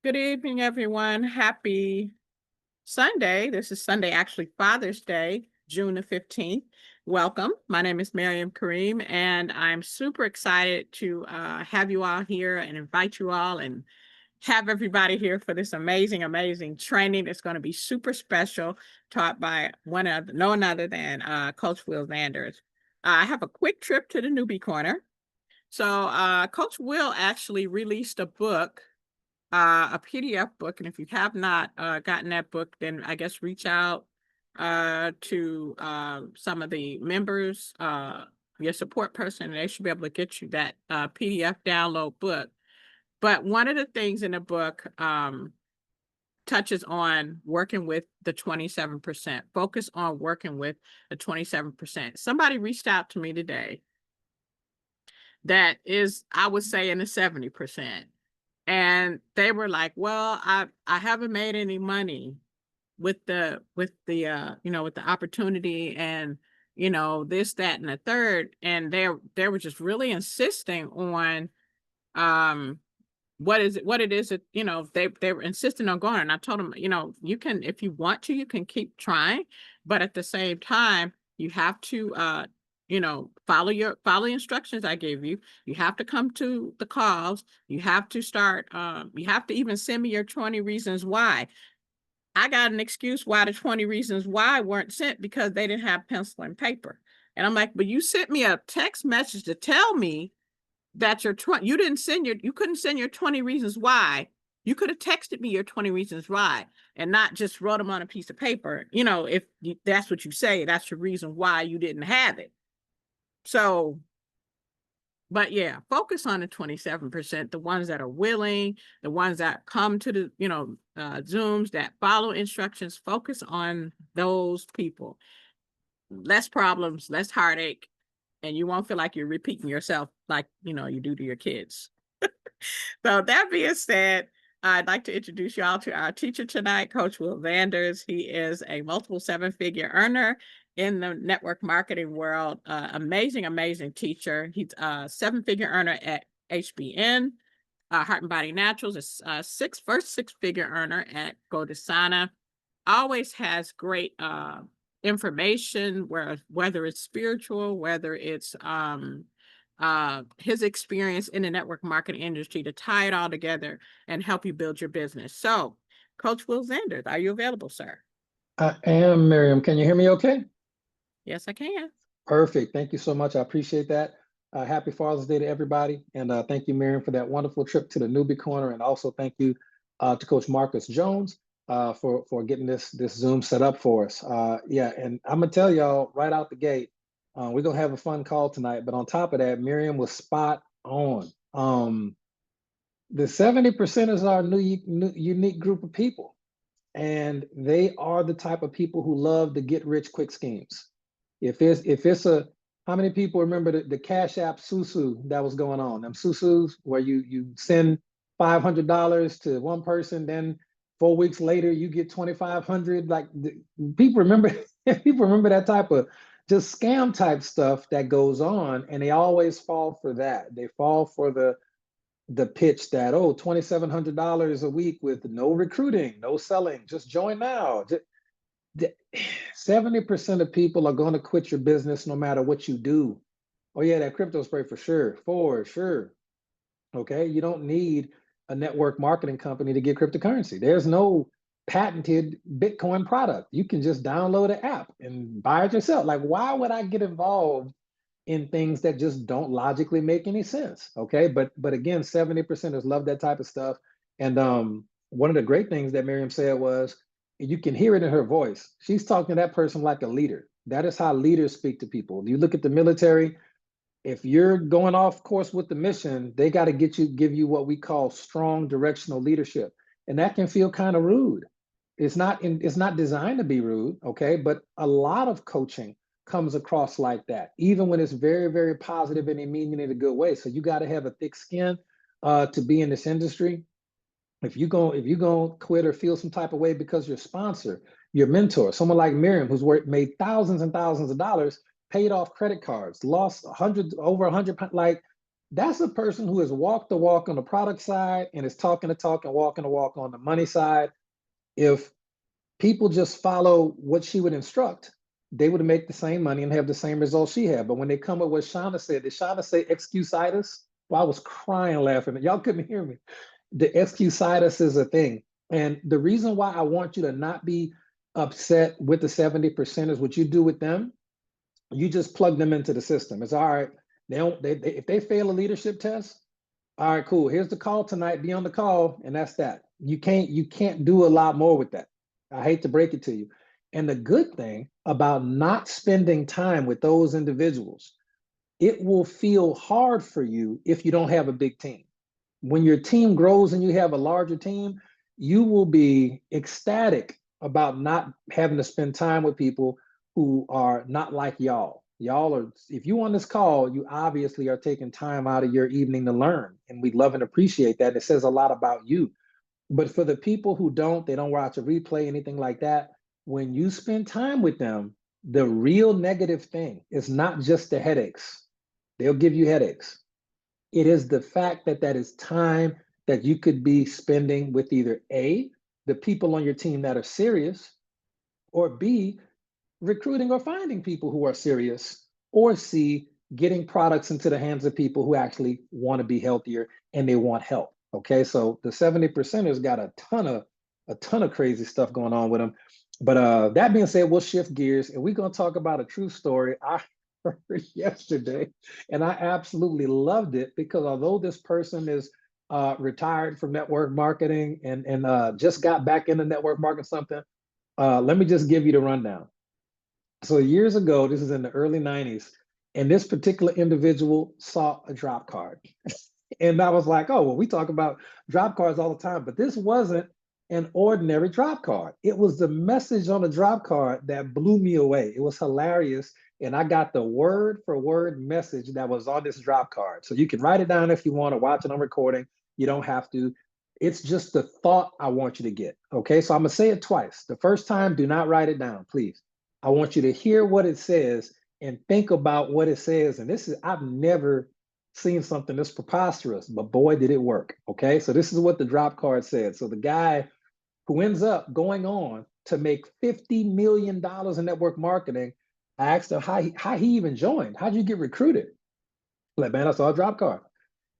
Good evening, everyone. Happy Sunday. This is Sunday, actually Father's Day, June the 15th. Welcome. My name is Miriam Kareem, and I'm super excited to have you all here and invite you all and have everybody here for this amazing training. It's going to be super special, taught by no one other than Coach Will Landers. I have a quick trip to the Newbie Corner. So Coach Will actually released a book, a PDF book. And if you have not gotten that book, then I guess reach out to some of the members, your support person, and they should be able to get you that PDF download book. But one of the things in the book touches on working with the 27%, focus on working with the 27%. Somebody reached out to me today that is, I would say, in the 70%. And they were like, well, I haven't made any money with the with the opportunity, and this, that, and the third. And they were just really insisting on um what it is that they were insisting on going. And I told them, you can, if you want to, you can keep trying, but at the same time you have to follow the instructions I gave you. You have to come to the calls. You have to start, you have to even send me your 20 reasons why. I got an excuse why the 20 reasons why weren't sent, because they didn't have pencil and paper. And I'm like, but you sent me a text message to tell me that you couldn't send your 20 reasons why. You could have texted me your 20 reasons why and not just wrote them on a piece of paper. If that's what you say, that's your reason why you didn't have it. So, but yeah, focus on the 27%, the ones that are willing, the ones that come to the, Zooms, that follow instructions. Focus on those people. Less problems, less heartache, and you won't feel like you're repeating yourself like, you do to your kids. So that being said, I'd like to introduce you all to our teacher tonight, Coach Will Landers. He is a multiple seven-figure earner in the network marketing world. Amazing teacher. He's a seven-figure earner at HBN, Heart and Body Naturals, a first six-figure earner at Godasana. Always has great information, whether it's spiritual, whether it's his experience in the network marketing industry, to tie it all together and help you build your business. So, Coach Will Landers, are you available, sir? I am, Miriam. Can you hear me okay? Yes, I can. Perfect. Thank you so much. I appreciate that. Happy Father's Day to everybody. And thank you, Miriam, for that wonderful trip to the Newbie Corner. And also thank you to Coach Marcus Jones for getting this Zoom set up for us. Yeah, and I'm going to tell y'all right out the gate, we're going to have a fun call tonight. But on top of that, Miriam was spot on. The 70% is our new unique group of people. And they are the type of people who love to get rich quick schemes. If it's a, how many people remember the Cash App Susu that was going on? Them Susus where you send $500 to one person, then 4 weeks later you get 2,500. Like people remember, people remember that type of just scam type stuff that goes on, and they always fall for that. They fall for the pitch that, oh, $2,700 a week with no recruiting, no selling, just join now. 70% of people are going to quit your business no matter what you do. Oh yeah, that crypto spray for sure. Okay, you don't need a network marketing company to get cryptocurrency. There's no patented Bitcoin product. You can just download an app and buy it yourself. Like, why would I get involved in things that just don't logically make any sense? Okay, but again, 70%ers love that type of stuff. And one of the great things that Miriam said was, you can hear it in her voice. She's talking to that person like a leader. That is how leaders speak to people. You look at the military, if you're going off course with the mission, they got to give you what we call strong directional leadership. And that can feel kind of rude. It's not designed to be rude, okay? But a lot of coaching comes across like that, even when it's very positive and they mean it in a good way. So you got to have a thick skin to be in this industry. If you go quit or feel some type of way because your sponsor, your mentor, someone like Miriam, who's made thousands and thousands of dollars, paid off credit cards, lost over 100, like That's a person who has walked the walk on the product side and is talking the talk and walking the walk on the money side. If people just follow what she would instruct, they would make the same money and have the same results she had. But when they come up with what Shauna said, did Shauna say excusitis? Well, I was crying laughing. Y'all couldn't hear me. The excusitis is a thing. And the reason why I want you to not be upset with the 70% is what you do with them. You just plug them into the system. It's all right. If they fail a leadership test, all right, cool. Here's the call tonight. Be on the call, and that's that. You can't do a lot more with that. I hate to break it to you. And the good thing about not spending time with those individuals, it will feel hard for you if you don't have a big team. When your team grows and you have a larger team, you will be ecstatic about not having to spend time with people who are not like y'all. Y'all are, if you on this call, you obviously are taking time out of your evening to learn. And we love and appreciate that. And it says a lot about you. But for the people who don't, they don't watch a replay, anything like that. When you spend time with them, the real negative thing is not just the headaches. They'll give you headaches. It is the fact that that is time that you could be spending with either A, the people on your team that are serious, or B, recruiting or finding people who are serious, or C, getting products into the hands of people who actually want to be healthier and they want help. Okay, so the 70%ers got a ton of crazy stuff going on with them. But that being said, we'll shift gears and we're going to talk about a true story I heard yesterday, and I absolutely loved it because although this person is retired from network marketing and just got back into network marketing something, let me just give you the rundown. So years ago, this is in the early 90s, and this particular individual saw a drop card. And I was like, oh, well, we talk about drop cards all the time, but this wasn't an ordinary drop card. It was the message on the drop card that blew me away. It was hilarious. And I got the word for word message that was on this drop card. So you can write it down if you want to watch it on recording. You don't have to. It's just the thought I want you to get. Okay, so I'm going to say it twice. The first time, do not write it down, please. I want you to hear what it says and think about what it says. And this is, I've never seen something this preposterous, but boy, did it work. Okay, so this is what the drop card said. So the guy who ends up going on to make $50 million in network marketing, I asked him how he even joined. How'd you get recruited? Like, man, I saw a drop card.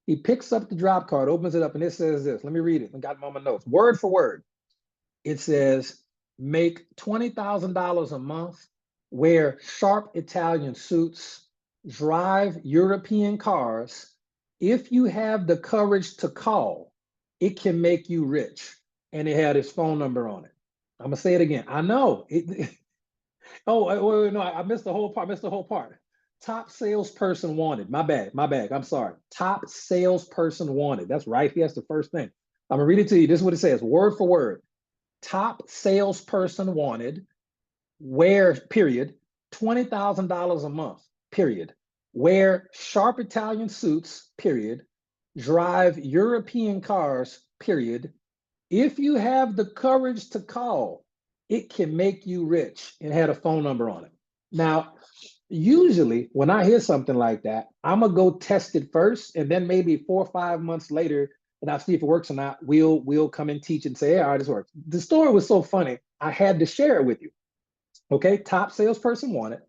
He picks up the drop card, opens it up, and it says this. Let me read it. I got it on my notes, word for word. It says, make $20,000 a month, wear sharp Italian suits, drive European cars. If you have the courage to call, it can make you rich. And it had his phone number on it. I'm gonna say it again. I know it. Oh, wait, no, I missed the whole part. Missed the whole part. Top salesperson wanted. My bad. My bad. I'm sorry. Top salesperson wanted. That's right. That's the first thing. I'm gonna read it to you. This is what it says, word for word. Top salesperson wanted, wear, period, $20,000 a month, period. Wear sharp Italian suits, period. Drive European cars, period. If you have the courage to call, it can make you rich, and had a phone number on it. Now, usually when I hear something like that, I'm gonna go test it first, and then maybe 4 or 5 months later, and I'll see if it works or not. We'll come and teach and say, hey, all right, this works. The story was so funny, I had to share it with you. Okay, top salesperson wanted,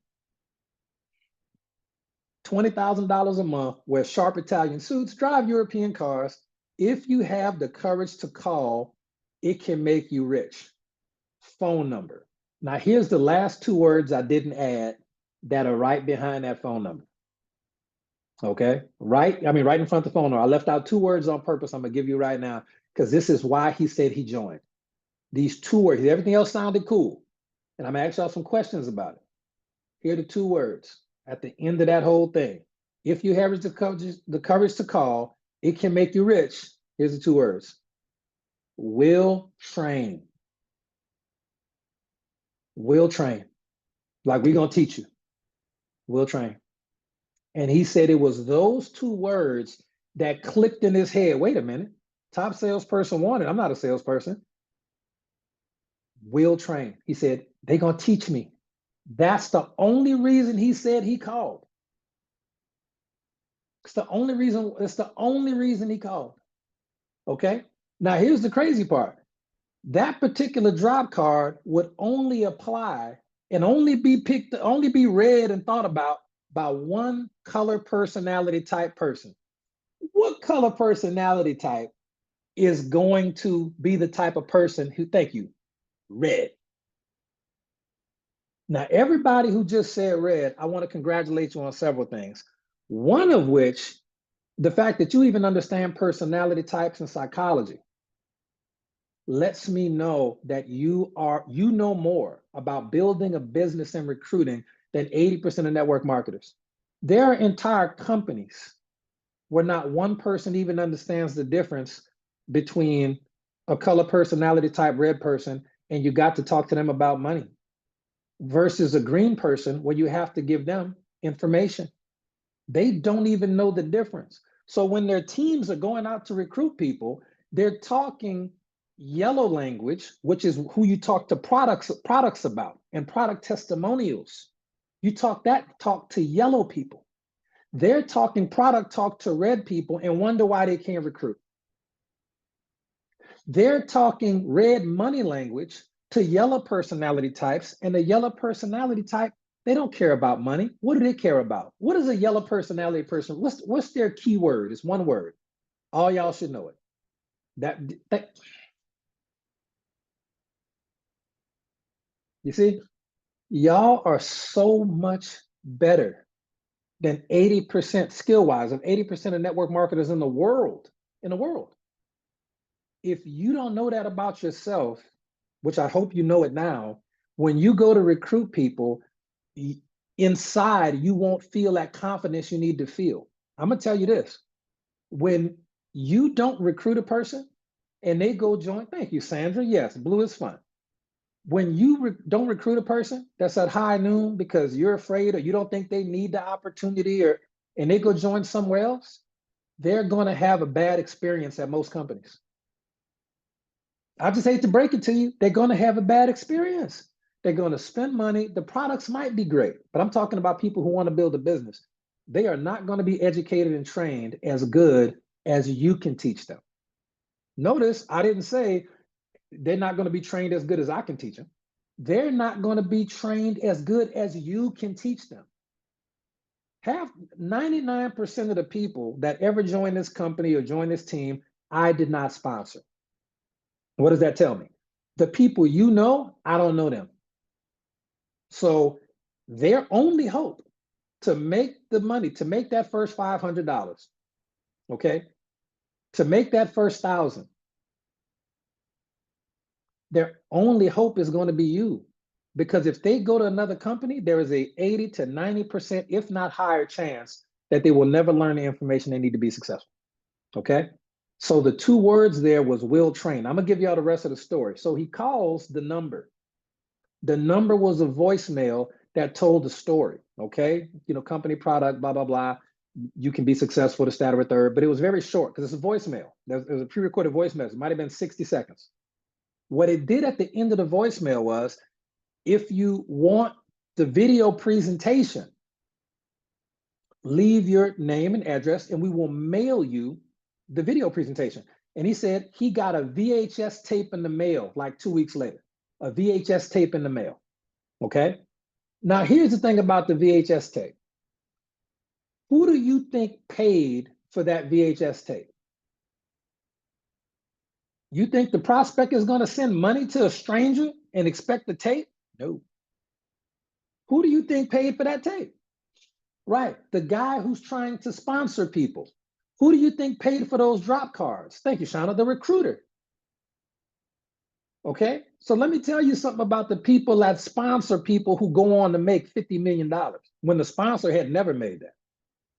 $20,000 a month, wear sharp Italian suits, drive European cars. If you have the courage to call, it can make you rich. Phone number. Now, here's the last 2 words I didn't add that are right behind that phone number. Okay, right in front of the phone number. I left out 2 words on purpose. I'm gonna give you right now because this is why he said he joined. These 2 words, everything else sounded cool. And I'm gonna ask y'all some questions about it. Here are the 2 words at the end of that whole thing. If you have the courage to call, it can make you rich. Here's the 2 words. Will train. Will train. Like, we're gonna teach you. Will train. And he said it was those 2 words that clicked in his head. Wait a minute. Top salesperson wanted. I'm not a salesperson. Will train. He said, they're going to teach me. That's the only reason he said he called. It's the only reason he called. Okay. Now here's the crazy part. That particular drop card would only apply and only be read and thought about by one color personality type person. What color personality type is going to be the type of person who, thank you, red? Now, everybody who just said red, I want to congratulate you on several things. One of which, the fact that you even understand personality types and psychology lets me know that you know more about building a business and recruiting than 80% of network marketers. There are entire companies where not one person even understands the difference between a color personality type red person and you got to talk to them about money versus a green person where you have to give them information. They don't even know the difference. So when their teams are going out to recruit people, they're talking yellow language, which is who you talk to products about and product testimonials. You talk to yellow people. They're talking product talk to red people and wonder why they can't recruit. They're talking red money language to yellow personality types, and the yellow personality type, they don't care about money. What do they care about? What is a yellow personality person? What's their keyword? It's one word. All y'all should know it. That you see, y'all are so much better than 80% skill-wise of 80% of network marketers in the world. If you don't know that about yourself, which I hope you know it now, when you go to recruit people, inside you won't feel that confidence you need to feel. I'm gonna tell you this: when you don't recruit a person and they go join, thank you, Sandra. Yes, blue is fun. When you don't recruit a person that's at high noon because you're afraid or you don't think they need the opportunity, and they go join somewhere else, they're going to have a bad experience at most companies. I just hate to break it to you. They're going to have a bad experience. They're going to spend money. The products might be great, but I'm talking about people who want to build a business. They are not going to be educated and trained as good as you can teach them. Notice I didn't say they're not going to be trained as good as I can teach them. They're not going to be trained as good as you can teach them. 99% of the people that ever join this company or join this team, I did not sponsor. What does that tell me? The people you know, I don't know them. So their only hope to make the money, to make that first $500, okay, to make that first 1,000, their only hope is going to be you. Because if they go to another company, there is a 80 to 90%, if not higher chance that they will never learn the information they need to be successful, okay? So the two words there was will train. I'm gonna give y'all the rest of the story. So he calls the number. The number was a voicemail that told the story, okay? Company product, blah, blah, blah. You can be successful to start with third, but it was very short because it's a voicemail. There's a pre-recorded voicemail. It might've been 60 seconds. What it did at the end of the voicemail was, if you want the video presentation, leave your name and address and we will mail you the video presentation. And he said he got a VHS tape in the mail like 2 weeks later, a VHS tape in the mail, okay? Now, here's the thing about the VHS tape. Who do you think paid for that VHS tape? You think the prospect is gonna send money to a stranger and expect the tape? No. Who do you think paid for that tape? Right, the guy who's trying to sponsor people. Who do you think paid for those drop cards? Thank you, Shauna, the recruiter. Okay, so let me tell you something about the people that sponsor people who go on to make $50 million when the sponsor had never made that.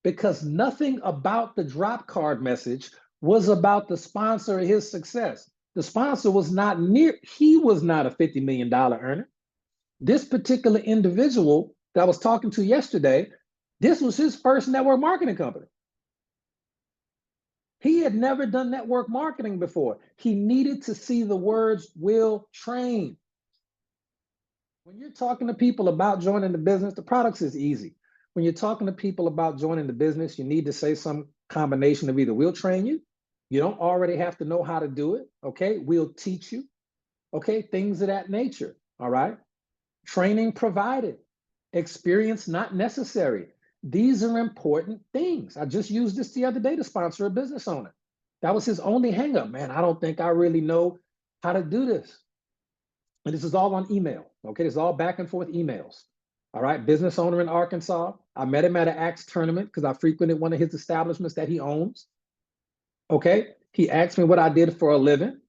Because nothing about the drop card message was about the sponsor or his success. The sponsor was not he was not a $50 million earner. This particular individual that I was talking to yesterday, this was his first network marketing company. He had never done network marketing before. He needed to see the words will train. When you're talking to people about joining the business, the products is easy. when you're talking to people about joining the business, you need to say some combination of either we'll train you, you don't already have to know how to do it, okay? We'll teach you, okay? Things of that nature, all right? Training provided, experience not necessary. These are important things. I just used this the other day to sponsor a business owner. That was his only hangup, man. I don't think I really know how to do this. And this is all on email, okay? This is all back and forth emails. All right, business owner in Arkansas. I met him at an Axe tournament because I frequented one of his establishments that he owns. Okay, he asked me what I did for a living.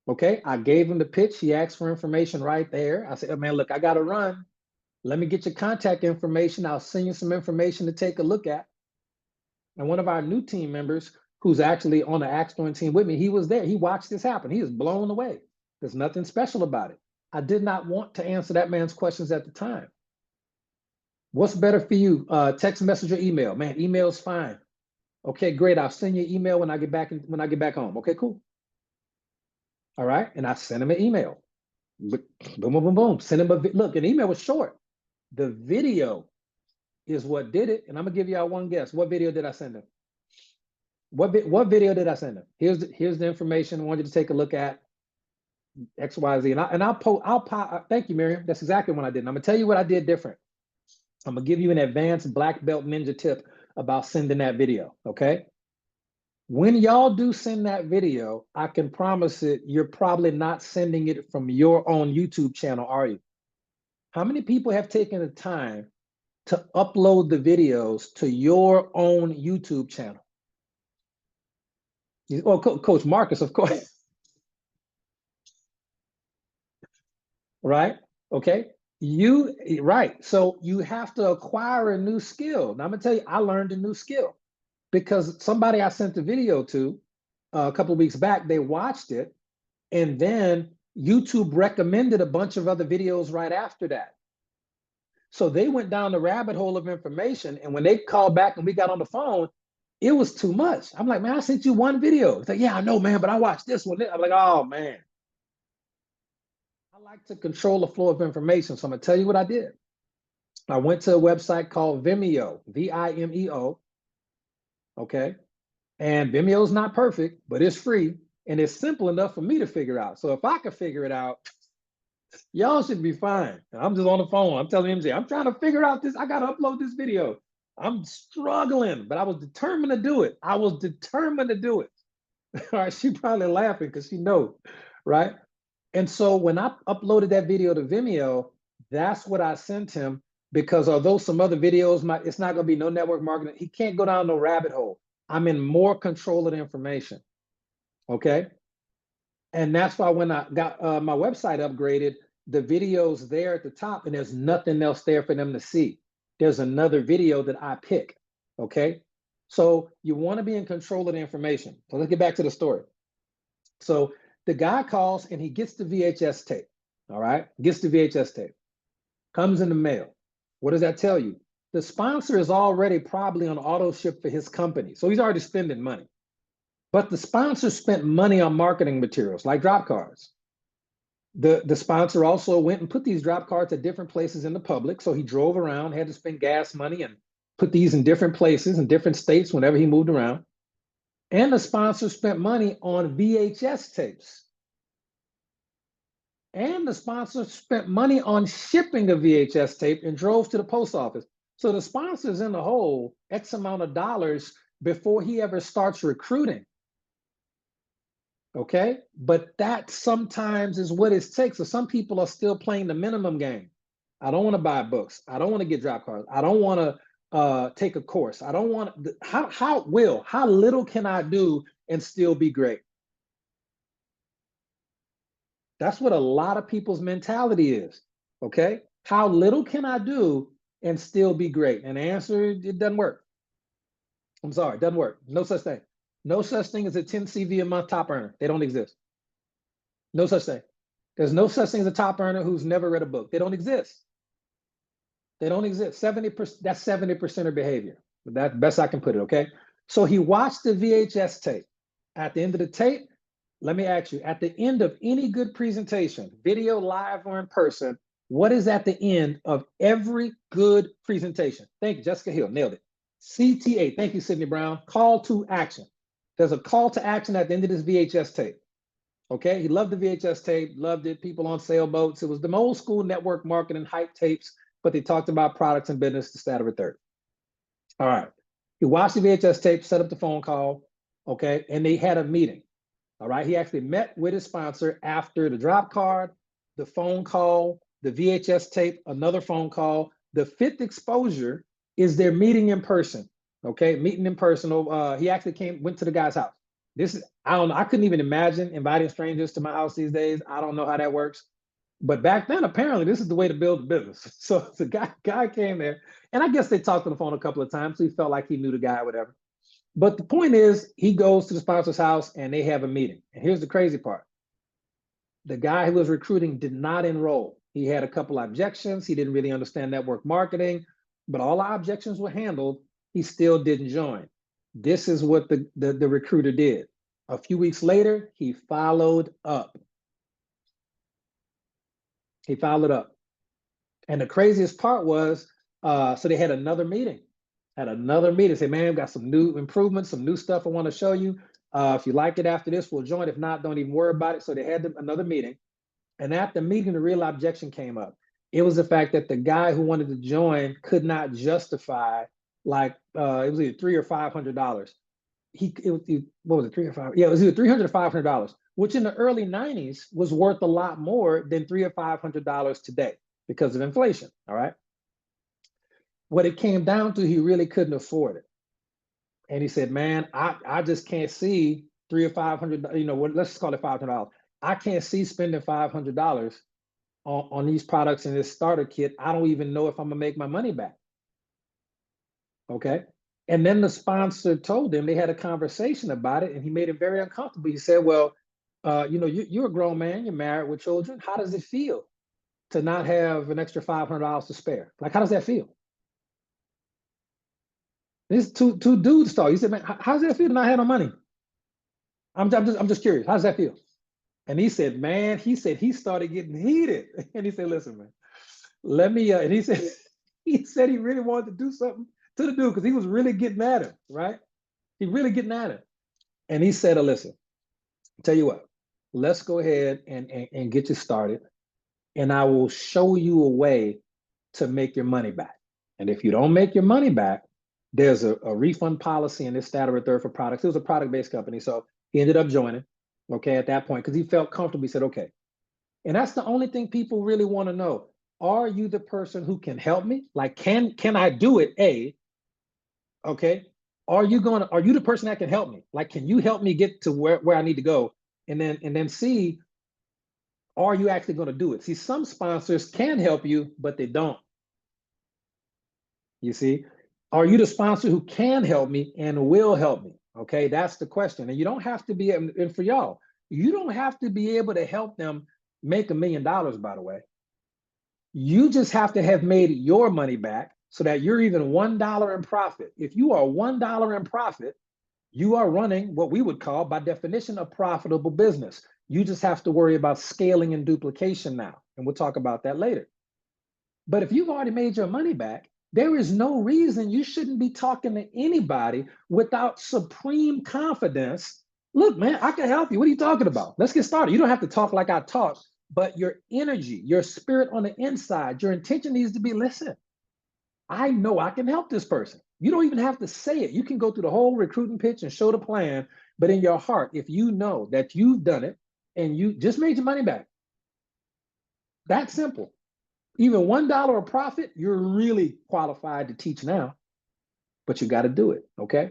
Okay, I gave him the pitch. He asked for information right there. I said, oh, man, look, I got to run. Let me get your contact information. I'll send you some information to take a look at. And one of our new team members, who's actually on the Axe Throwing team with me, he was there. He watched this happen. He was blown away. There's nothing special about it. I did not want to answer that man's questions at the time. What's better for you? Text message or email? Man, email's fine. Okay, great. I'll send you an email when I get back home. Okay, cool. All right, and I sent him an email. Boom, boom, boom, boom. Send him a look. An email was short. The video is what did it. And I'm gonna give y'all one guess. What video did I send him? What video did I send him? Here's the information I want you to take a look at. X, Y, Z. And I'll thank you, Miriam. That's exactly what I did. And I'm gonna tell you what I did different. I'm gonna give you an advanced black belt ninja tip about sending that video, okay? When y'all do send that video, I can promise it, you're probably not sending it from your own YouTube channel, are you? How many people have taken the time to upload the videos to your own YouTube channel? Well, Coach Marcus, of course. Right? Okay. Right. So you have to acquire a new skill. Now I'm gonna tell you, I learned a new skill because somebody I sent the video to a couple of weeks back, they watched it, and then YouTube recommended a bunch of other videos right after that. So they went down the rabbit hole of information, and when they called back and we got on the phone, it was too much. I'm like, man, I sent you one video. It's like, yeah, I know, man, but I watched this one. I'm like, oh man. I like to control the flow of information, so I'm gonna tell you what I did. I went to a website called Vimeo, Vimeo, okay? And Vimeo is not perfect, but it's free, and it's simple enough for me to figure out. So if I can figure it out, y'all should be fine. And I'm just on the phone. I'm telling MJ, I'm trying to figure out this. I got to upload this video. I'm struggling, but I was determined to do it. I was determined to do it. All right, she probably laughing because she knows, right? And so when I uploaded that video to Vimeo, that's what I sent him, because although some other videos, it's not going to be no network marketing. He can't go down no rabbit hole. I'm in more control of the information, okay? And that's why when I got my website upgraded, the video's there at the top and there's nothing else there for them to see. There's another video that I pick, okay? So you want to be in control of the information. So let's get back to the story. So the guy calls and he gets the VHS tape, all right? Gets the VHS tape, comes in the mail. What does that tell you? The sponsor is already probably on auto ship for his company. So he's already spending money. But the sponsor spent money on marketing materials like drop cards. The sponsor also went and put these drop cards at different places in the public. So he drove around, had to spend gas money and put these in different places in different states whenever he moved around. And the sponsor spent money on VHS tapes. And the sponsor spent money on shipping a VHS tape and drove to the post office. So the sponsor's in the hole X amount of dollars before he ever starts recruiting. Okay, but that sometimes is what it takes. So some people are still playing the minimum game. I don't want to buy books. I don't want to get drop cards. I don't want to take a course. I don't want to, how little can I do and still be great? That's what a lot of people's mentality is. Okay, how little can I do and still be great? And the answer, it doesn't work. I'm sorry, it doesn't work. No such thing. No such thing as a 10 CV a month top earner. They don't exist. No such thing. There's no such thing as a top earner who's never read a book. They don't exist. They don't exist. 70%, that's 70% of behavior. That's best I can put it, okay? So he watched the VHS tape. At the end of the tape, let me ask you, at the end of any good presentation, video, live, or in person, What is at the end of every good presentation? Thank you, Jessica Hill, nailed it. CTA, thank you, Sydney Brown. Call to action. There's a call to action at the end of this VHS tape. Okay, he loved the VHS tape, loved it. People on sailboats. It was the old school network marketing hype tapes, but they talked about products and business, this, that, or the third. All right. He watched the VHS tape, set up the phone call, okay, and they had a meeting. All right. He actually met with his sponsor after the drop card, the phone call, the VHS tape, another phone call. The fifth exposure is their meeting in person. Okay, meeting in person. He actually went to the guy's house. This is, I don't know, I couldn't even imagine inviting strangers to my house these days. I don't know how that works. But back then, apparently, this is the way to build a business. So the guy came there, and I guess they talked on the phone a couple of times, so he felt like he knew the guy, whatever. But the point is, he goes to the sponsor's house and they have a meeting. And here's the crazy part. The guy who was recruiting did not enroll. He had a couple of objections. He didn't really understand network marketing, but all our objections were handled. He still didn't join. This is what the recruiter did. A few weeks later, he followed up. He followed up. And the craziest part was, so they had another meeting. Say, man, we've got some new improvements, some new stuff I want to show you. If you like it after this, we'll join. If not, don't even worry about it. So they had another meeting. And at the meeting, the real objection came up. It was the fact that the guy who wanted to join could not justify, like, it was either $300 or $500. What was it, 3 or 5? Yeah, it was either $300 or $500, which in the early 90s was worth a lot more than $300 or $500 today because of inflation, all right? What it came down to, he really couldn't afford it. And he said, man, I just can't see $300 or $500, you know, let's just call it $500. I can't see spending $500 on these products in this starter kit. I don't even know if I'm gonna make my money back. Okay. And then the sponsor told him, they had a conversation about it, and he made it very uncomfortable. He said, well, you know, you're a grown man, you're married with children. How does it feel to not have an extra $500 to spare? Like, how does that feel? These two dudes talk. He said, man, how does that feel to not have no money? I'm just curious. How does that feel? And he said, man, he started getting heated. And he said, listen, man, let me, and he said he really wanted to do something to the dude because he was really getting at him, right? He really getting at him. And he said, listen, tell you what, let's go ahead and get you started. And I will show you a way to make your money back. And if you don't make your money back, there's a refund policy in this, that, or a third for products. It was a product-based company. So he ended up joining, okay, at that point, because he felt comfortable. He said, okay. And that's the only thing people really want to know. Are you the person who can help me? Like, can I do it? A, okay. Are you the person that can help me? Like, can you help me get to where I need to go? And then C, are you actually going to do it? See, some sponsors can help you, but they don't. You see, are you the sponsor who can help me and will help me? Okay, that's the question. And you don't have to be, and for y'all, you don't have to be able to help them make $1 million, by the way. You just have to have made your money back so that you're even $1 in profit. If you are $1 in profit, you are running what we would call, by definition, a profitable business. You just have to worry about scaling and duplication now. And we'll talk about that later. But if you've already made your money back, there is no reason you shouldn't be talking to anybody without supreme confidence. Look, man, I can help you. What are you talking about? Let's get started. You don't have to talk like I talk, but your energy, your spirit on the inside, your intention needs to be, listen, I know I can help this person. You don't even have to say it. You can go through the whole recruiting pitch and show the plan, but in your heart, if you know that you've done it and you just made your money back, that's simple. Even $1 of profit, you're really qualified to teach now, but you got to do it, okay?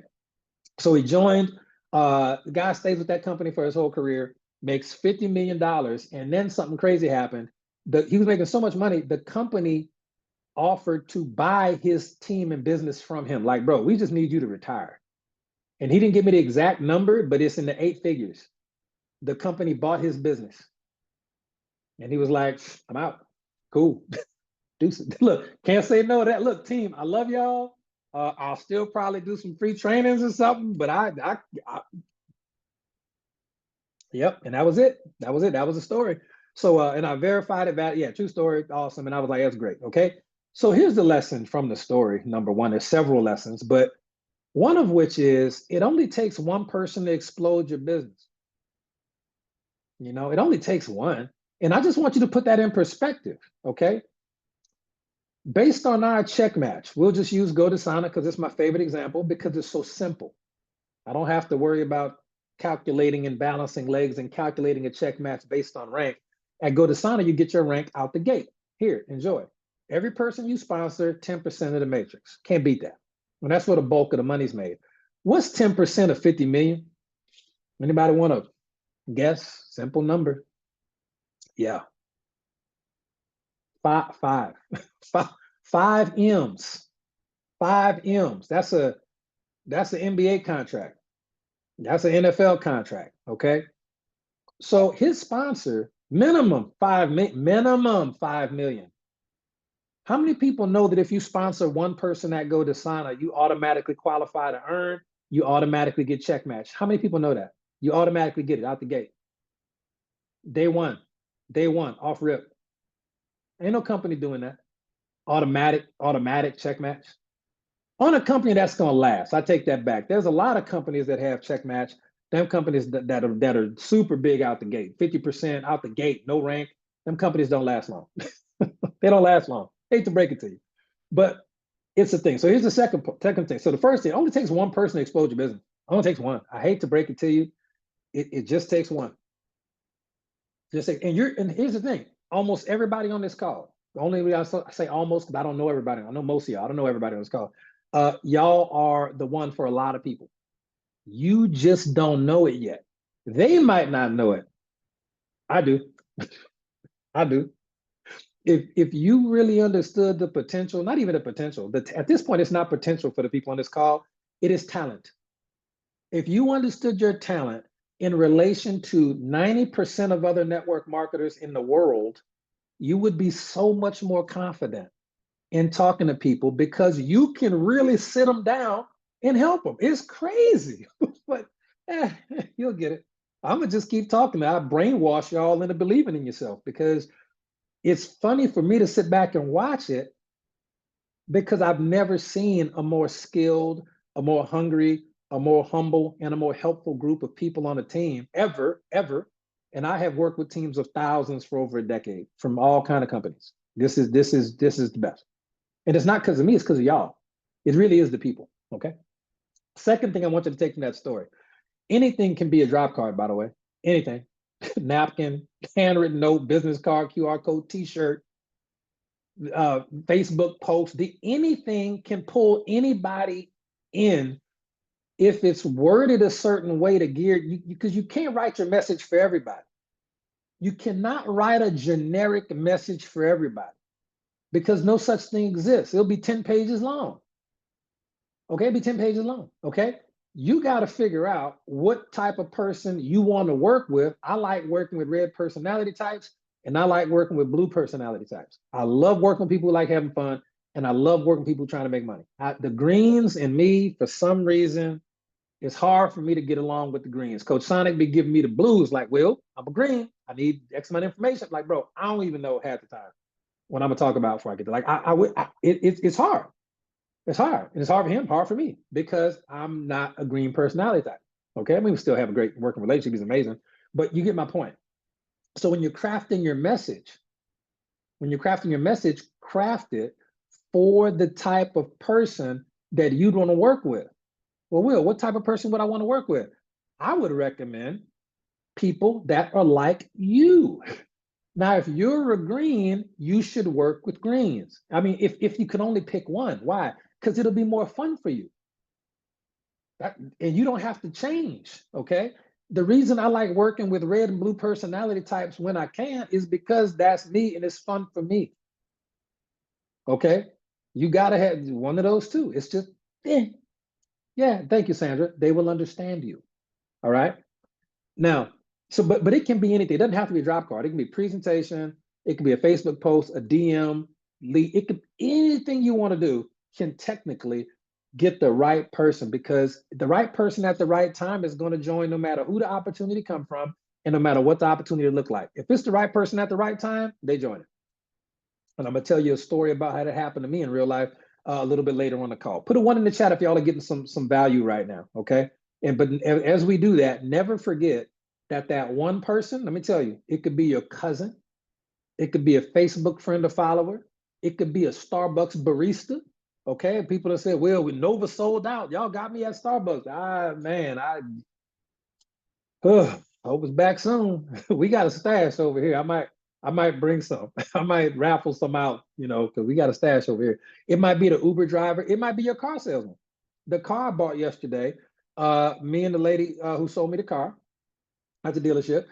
So he joined, the guy stays with that company for his whole career, makes $50 million, and then something crazy happened. He was making so much money, the company offered to buy his team and business from him. Like, bro, we just need you to retire. And he didn't give me the exact number, but it's in the 8 figures. The company bought his business. And he was like, I'm out. Cool. Look, can't say no to that. Look, team, I love y'all. I'll still probably do some free trainings or something, but yep. And that was it. That was the story. So, and I verified it. Yeah, true story. Awesome. And I was like, that's great. Okay. So here's the lesson from the story. Number one, there's several lessons, but one of which is it only takes one person to explode your business. You know, it only takes one. And I just want you to put that in perspective. Okay. Based on our check match, we'll just use GoDasana because it's my favorite example because it's so simple. I don't have to worry about calculating and balancing legs and calculating a check match based on rank. At GoDasana, you get your rank out the gate. Here, enjoy. Every person you sponsor, 10% of the matrix. Can't beat that. And that's where the bulk of the money's made. What's 10% of 50 million? Anybody want to guess? Simple number. Yeah. Five. Five M's. 5 M's. That's an NBA contract. That's an NFL contract. Okay. So his sponsor, minimum 5 million. How many people know that if you sponsor one person at GoDasana, you automatically qualify to earn, you automatically get check match? How many people know that? You automatically get it out the gate. Day one, off rip. Ain't no company doing that. Automatic check match. On a company that's gonna last, I take that back. There's a lot of companies that have check match. Them companies that are super big out the gate, 50% out the gate, no rank. Them companies don't last long. They don't last long. Hate to break it to you, but it's a thing. So here's the second thing. So the first thing, it only takes one person to explode your business. It only takes one. I hate to break it to you. It just takes one. And here's the thing. Almost everybody on this call, the only reason I say almost because I don't know everybody. I know most of y'all. I don't know everybody on this call. Y'all are the one for a lot of people. You just don't know it yet. They might not know it. I do. I do. If you really understood the potential, not even the potential, at this point, it's not potential for the people on this call, it is talent. If you understood your talent in relation to 90% of other network marketers in the world, you would be so much more confident in talking to people because you can really sit them down and help them. It's crazy, but you'll get it. I'm gonna just keep talking. I brainwash y'all into believing in yourself because it's funny for me to sit back and watch it because I've never seen a more skilled, a more hungry, a more humble, and a more helpful group of people on a team ever. And I have worked with teams of thousands for over a decade from all kind of companies. This is the best. And it's not because of me, it's because of y'all. It really is the people. Okay. Second thing I want you to take from that story. Anything can be a drop card, by the way. Anything. Napkin, handwritten note, business card, QR code, t-shirt, Facebook post. Anything can pull anybody in if it's worded a certain way to gear you, because you can't write your message for everybody. You cannot write a generic message for everybody because no such thing exists. It'll be 10 pages long. Okay, it'll be 10 pages long. Okay. You got to figure out what type of person you want to work with. I like working with red personality types, and I like working with blue personality types. I love working with people who like having fun, and I love working with people trying to make money. The greens and me, for some reason, it's hard for me to get along with the greens. Coach Sonic be giving me the blues, like, well, I'm a green. I need X amount of information. Like, bro, I don't even know half the time what I'm gonna talk about before I get there. Like, it's hard. It's hard. And it's hard for him, hard for me, because I'm not a green personality type. Okay. I mean, we still have a great working relationship. He's amazing. But you get my point. So when you're crafting your message, craft it for the type of person that you'd want to work with. Well, Will, what type of person would I want to work with? I would recommend people that are like you. Now, if you're a green, you should work with greens. I mean, if you can only pick one, why? Because it'll be more fun for you. And you don't have to change, okay? The reason I like working with red and blue personality types when I can is because that's me and it's fun for me. Okay? You gotta have one of those too. It's just, yeah, thank you, Sandra. They will understand you. All right. Now, so but it can be anything. It doesn't have to be a drop card. It can be a presentation, it can be a Facebook post, a DM, lead. It could anything you want to do can technically get the right person, because the right person at the right time is going to join no matter who the opportunity come from. And no matter what the opportunity look like, if it's the right person at the right time, they join it. And I'm gonna tell you a story about how that happened to me in real life a little bit later on the call. Put a 1 in the chat if y'all are getting some value right now, okay? And but as we do that, never forget that one person, let me tell you, it could be your cousin, it could be a Facebook friend or follower, it could be a Starbucks barista, okay? People that say, well, we Nova sold out. Y'all got me at Starbucks. I hope it's back soon. We got a stash over here. I might bring some. I might raffle some out, because we got a stash over here. It might be the Uber driver. It might be your car salesman. The car I bought yesterday, me and the lady who sold me the car at the dealership,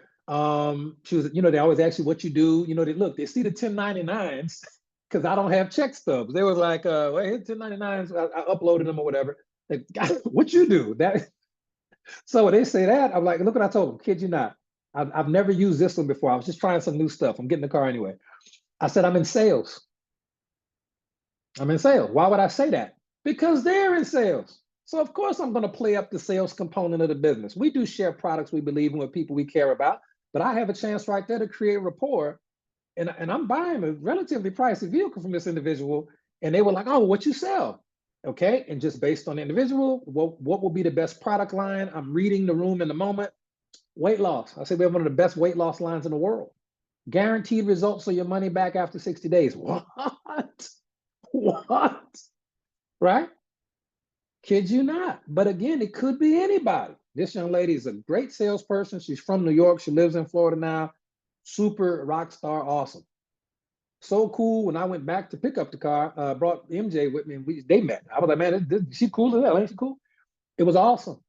she was, they always ask you what you do. They see the 1099s because I don't have check stubs. They was like, well, here's 1099s. I uploaded them or whatever. Like, what you do? So when they say that, I'm like, look what I told them. Kid you not. I've never used this one before. I was just trying some new stuff. I'm getting the car anyway. I said, I'm in sales. I'm in sales. Why would I say that? Because they're in sales. So of course I'm going to play up the sales component of the business. We do share products we believe in with people we care about, but I have a chance right there to create rapport. And I'm buying a relatively pricey vehicle from this individual. And they were like, oh, what you sell? Okay. And just based on the individual, what will be the best product line? I'm reading the room in the moment. Weight loss. I said we have one of the best weight loss lines in the world. Guaranteed results of your money back after 60 days. What? What? Right? Kid you not. But again, it could be anybody. This young lady is a great salesperson. She's from New York. She lives in Florida now. Super rock star, awesome. So cool. When I went back to pick up the car, brought MJ with me, and they met. I was like, man, she cool as hell. Ain't she cool? It was awesome.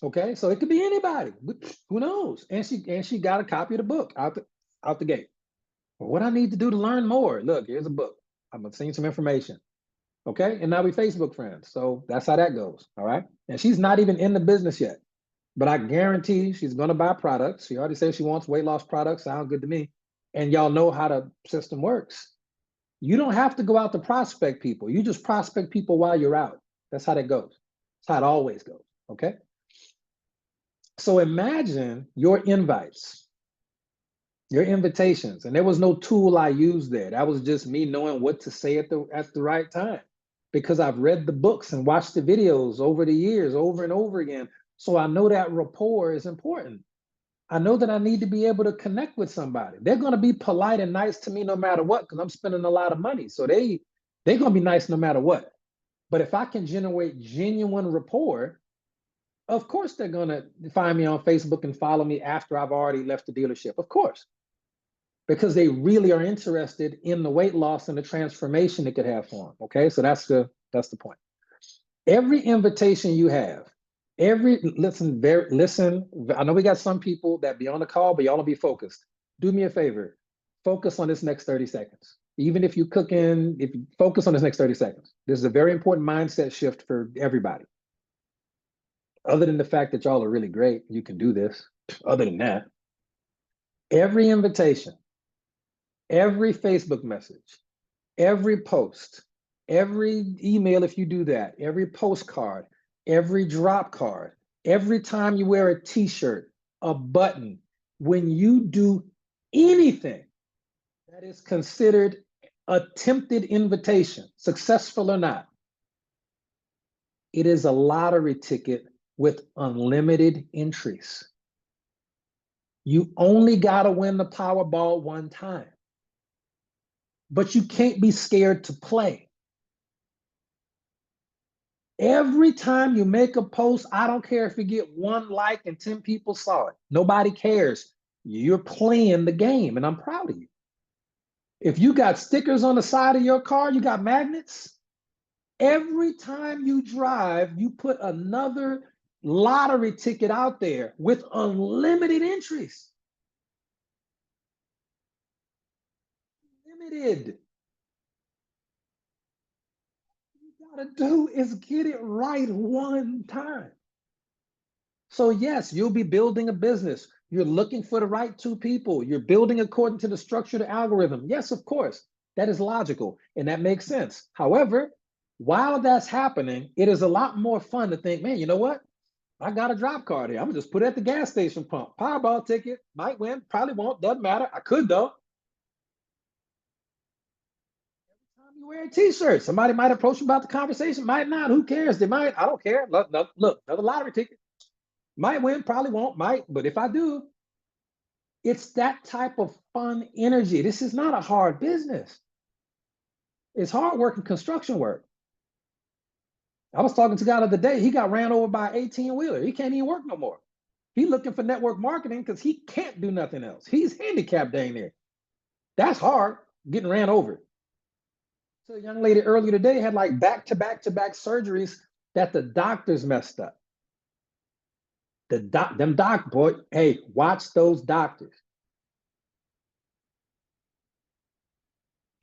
Okay, so it could be anybody. Who knows? And she got a copy of the book out the gate. Well, what I need to do to learn more? Look, here's a book. I'm gonna send you some information. Okay, and now we Facebook friends. So that's how that goes. All right, and she's not even in the business yet, but I guarantee she's gonna buy products. She already said she wants weight loss products. Sound good to me. And y'all know how the system works. You don't have to go out to prospect people. You just prospect people while you're out. That's how that goes. That's how it always goes. Okay. So imagine your invites, your invitations, and there was no tool I used there. That was just me knowing what to say at the right time, because I've read the books and watched the videos over the years, over and over again. So I know that rapport is important. I know that I need to be able to connect with somebody. They're going to be polite and nice to me no matter what, because I'm spending a lot of money. So they're going to be nice no matter what. But if I can generate genuine rapport, of course they're going to find me on Facebook and follow me after I've already left the dealership. Of course. Because they really are interested in the weight loss and the transformation it could have for them. Okay, so that's the point. Every invitation you have, listen. I know we got some people that be on the call, but y'all will be focused. Do me a favor, focus on this next 30 seconds. Even if you're cooking, if you focus on this next 30 seconds. This is a very important mindset shift for everybody. Other than the fact that y'all are really great, you can do this. Other than that, every invitation, every Facebook message, every post, every email, if you do that, every postcard, every drop card, every time you wear a t-shirt, a button, when you do anything that is considered attempted invitation, successful or not, it is a lottery ticket with unlimited entries. You only got to win the Powerball one time. But you can't be scared to play. Every time you make a post, I don't care if you get 1 like and 10 people saw it. Nobody cares. You're playing the game, and I'm proud of you. If you got stickers on the side of your car, you got magnets, every time you drive, you put another lottery ticket out there with unlimited entries. Limited. What you gotta do is get it right one time. So yes, you'll be building a business. You're looking for the right 2 people. You're building according to the structure of the algorithm. Yes, of course, that is logical and that makes sense. However, while that's happening, it is a lot more fun to think, man, you know what? I got a drop card here. I'm gonna just put it at the gas station pump. Powerball ticket, might win, probably won't, doesn't matter. I could though. You wear a t-shirt. Somebody might approach you about the conversation, might not. Who cares? They might. I don't care. Look, another lottery ticket. Might win, probably won't, might. But if I do, it's that type of fun energy. This is not a hard business. It's hard work and construction work. I was talking to a guy the other day. He got ran over by an 18-wheeler. He can't even work no more. He's looking for network marketing because he can't do nothing else. He's handicapped dang near. That's hard, getting ran over. So a young lady earlier today had like back-to-back surgeries that the doctors messed up. Them doc, boy, hey, watch those doctors.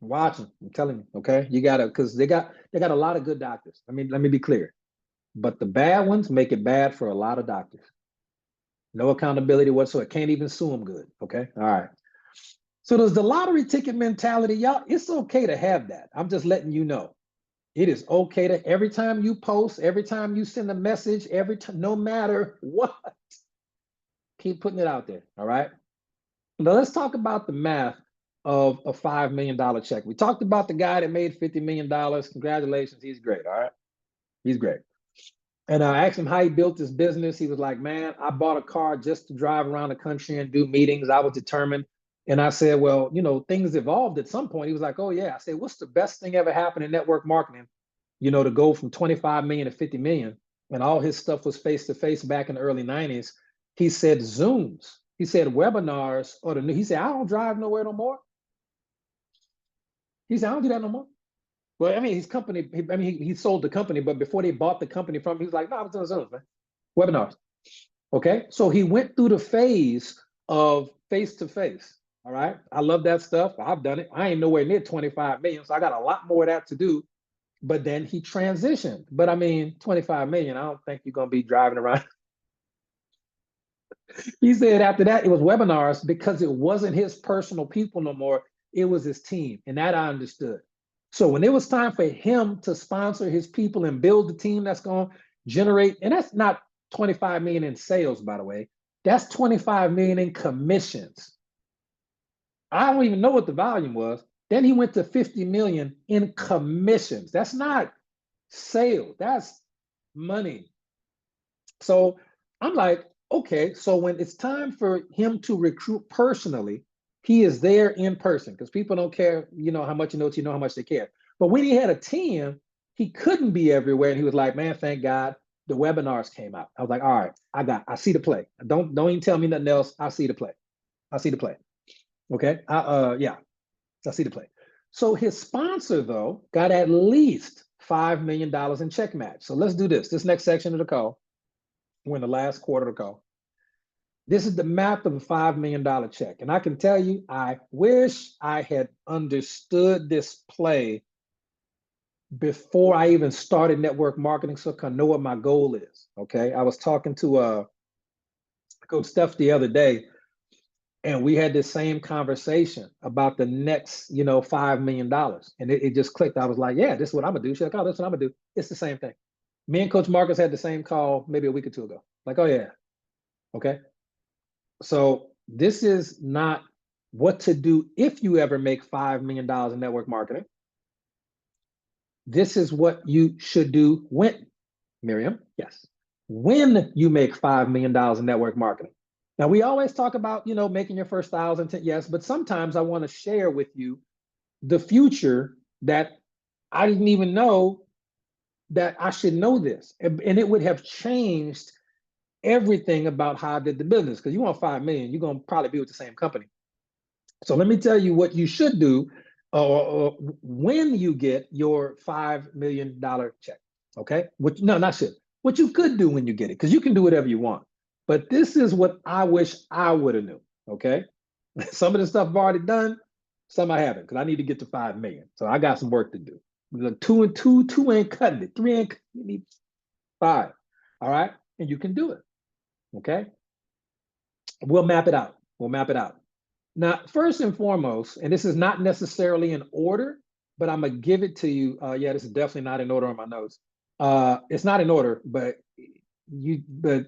Watch them. I'm telling you, okay? You gotta, because they got a lot of good doctors. Let me be clear. But the bad ones make it bad for a lot of doctors. No accountability whatsoever. Can't even sue them good. Okay. All right. So there's the lottery ticket mentality. Y'all, it's okay to have that. I'm just letting you know. It is okay to, every time you post, every time you send a message, every time, no matter what, keep putting it out there. All right. Now let's talk about the math of a $5 million check. We talked about the guy that made $50 million. Congratulations. He's great. All right. He's great. And I asked him how he built his business. He was like, man, I bought a car just to drive around the country and do meetings. I was determined. And I said, well, things evolved at some point. He was like, oh, yeah. I said, what's the best thing ever happened in network marketing, to go from 25 million to 50 million? And all his stuff was face-to-face back in the early 90s. He said, Zooms. He said, webinars or the new. He said, I don't drive nowhere no more. He said, I don't do that no more. Well, his company, he sold the company, but before they bought the company from him, he was like, no, I was doing Zooms, man. Webinars. Okay. So he went through the phase of face-to-face. All right. I love that stuff. I've done it. I ain't nowhere near 25 million. So I got a lot more of that to do. But then he transitioned. But 25 million, I don't think you're going to be driving around. He said after that, it was webinars because it wasn't his personal people no more. It was his team. And that I understood. So when it was time for him to sponsor his people and build the team that's going to generate, and that's not 25 million in sales, by the way, that's 25 million in commissions. I don't even know what the volume was. Then he went to 50 million in commissions. That's not sales, that's money. So I'm like, okay, so when it's time for him to recruit personally, he is there in person because people don't care, how much how much they care. But when he had a team, he couldn't be everywhere. And he was like, man, thank God the webinars came out. I was like, all right, I see the play. Don't even tell me nothing else. I see the play. I see the play. Okay. Yeah, I see the play. So his sponsor, though, got at least $5 million in check match. So let's do this. This next section of the call, we're in the last quarter of the call. This is the math of a $5 million check. And I can tell you, I wish I had understood this play before I even started network marketing so I can know what my goal is. Okay. I was talking to Coach Steph the other day, and we had this same conversation about the next, $5 million. And it just clicked. I was like, yeah, this is what I'm gonna do. She's like, oh, that's what I'm gonna do. It's the same thing. Me and Coach Marcus had the same call maybe a week or two ago. Like, oh yeah. Okay. So this is not what to do if you ever make $5 million in network marketing. This is what you should do when, Miriam, yes, when you make $5 million in network marketing. Now, we always talk about, making your first 1,000, yes, but sometimes I want to share with you the future that I didn't even know that I should know this. And it would have changed everything about how I did the business. Because you want 5 million, you're going to probably be with the same company. So let me tell you what you should do when you get your $5 million check. Okay. No, not should. What you could do when you get it, because you can do whatever you want. But this is what I wish I would have knew. Okay. Some of the stuff I've already done, some I haven't, because I need to get to 5 million. So I got some work to do. The 2 and 2 ain't cutting it. 3 ain't, you need 5. All right. And you can do it. Okay. We'll map it out. We'll map it out. Now, first and foremost, and this is not necessarily in order, but I'm gonna give it to you. Yeah, this is definitely not in order on my notes. It's not in order, but but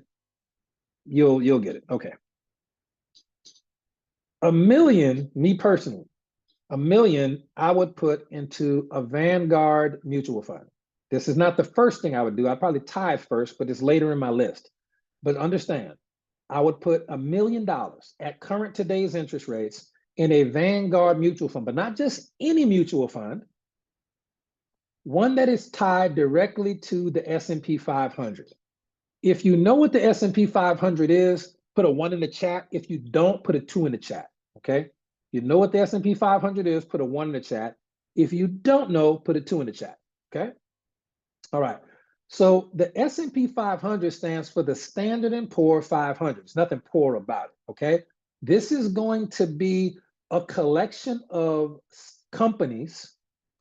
you'll get it. Okay. $1 million, me personally, $1 million I would put into a Vanguard mutual fund. This is not the first thing I would do. I'd probably tithe first, but it's later in my list. But understand, I would put $1 million at current today's interest rates in a Vanguard mutual fund, but not just any mutual fund, one that is tied directly to the S&P 500. If you know what the S&P 500 is, put a 1 in the chat. If you don't, put a 2 in the chat, okay? You know what the S&P 500 is, put a 1 in the chat. If you don't know, put a 2 in the chat, okay? All right. So the S&P 500 stands for the Standard & Poor's 500. There's nothing poor about it, okay? This is going to be a collection of companies,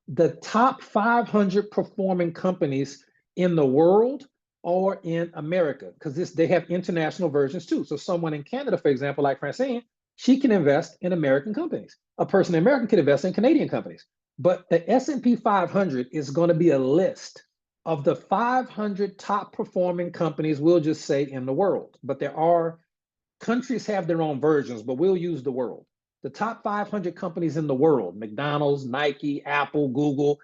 the top 500 performing companies in the world or in America, because they have international versions too. So someone in Canada, for example, like Francine, she can invest in American companies. A person in America can invest in Canadian companies. But the S&P 500 is going to be a list of the 500 top performing companies, we'll just say, in the world. But there are, countries have their own versions, but we'll use the world. The top 500 companies in the world, McDonald's, Nike, Apple, Google.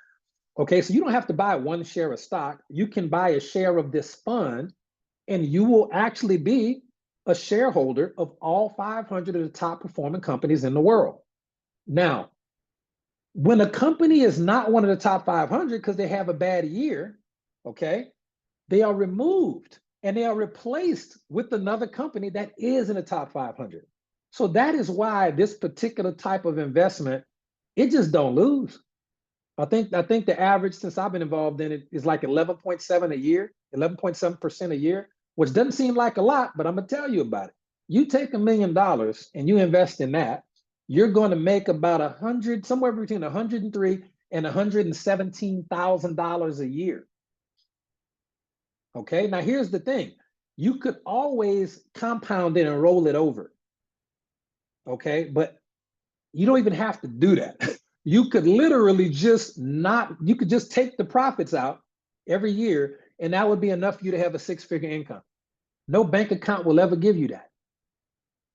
Okay, so you don't have to buy one share of stock. You can buy a share of this fund, and you will actually be a shareholder of all 500 of the top performing companies in the world. Now, when a company is not one of the top 500 because they have a bad year, okay, they are removed and they are replaced with another company that is in the top 500. So that is why this particular type of investment, it just don't lose. I think the average since I've been involved in it is like 11.7 a year, 11.7% a year, which doesn't seem like a lot, but I'm gonna tell you about it. You take $1 million and you invest in that, you're going to make about somewhere between $103,000 and $117,000 a year. Okay, now here's the thing. You could always compound it and roll it over. Okay, but you don't even have to do that. You could literally you could just take the profits out every year, and that would be enough for you to have a 6-figure income. No bank account will ever give you that.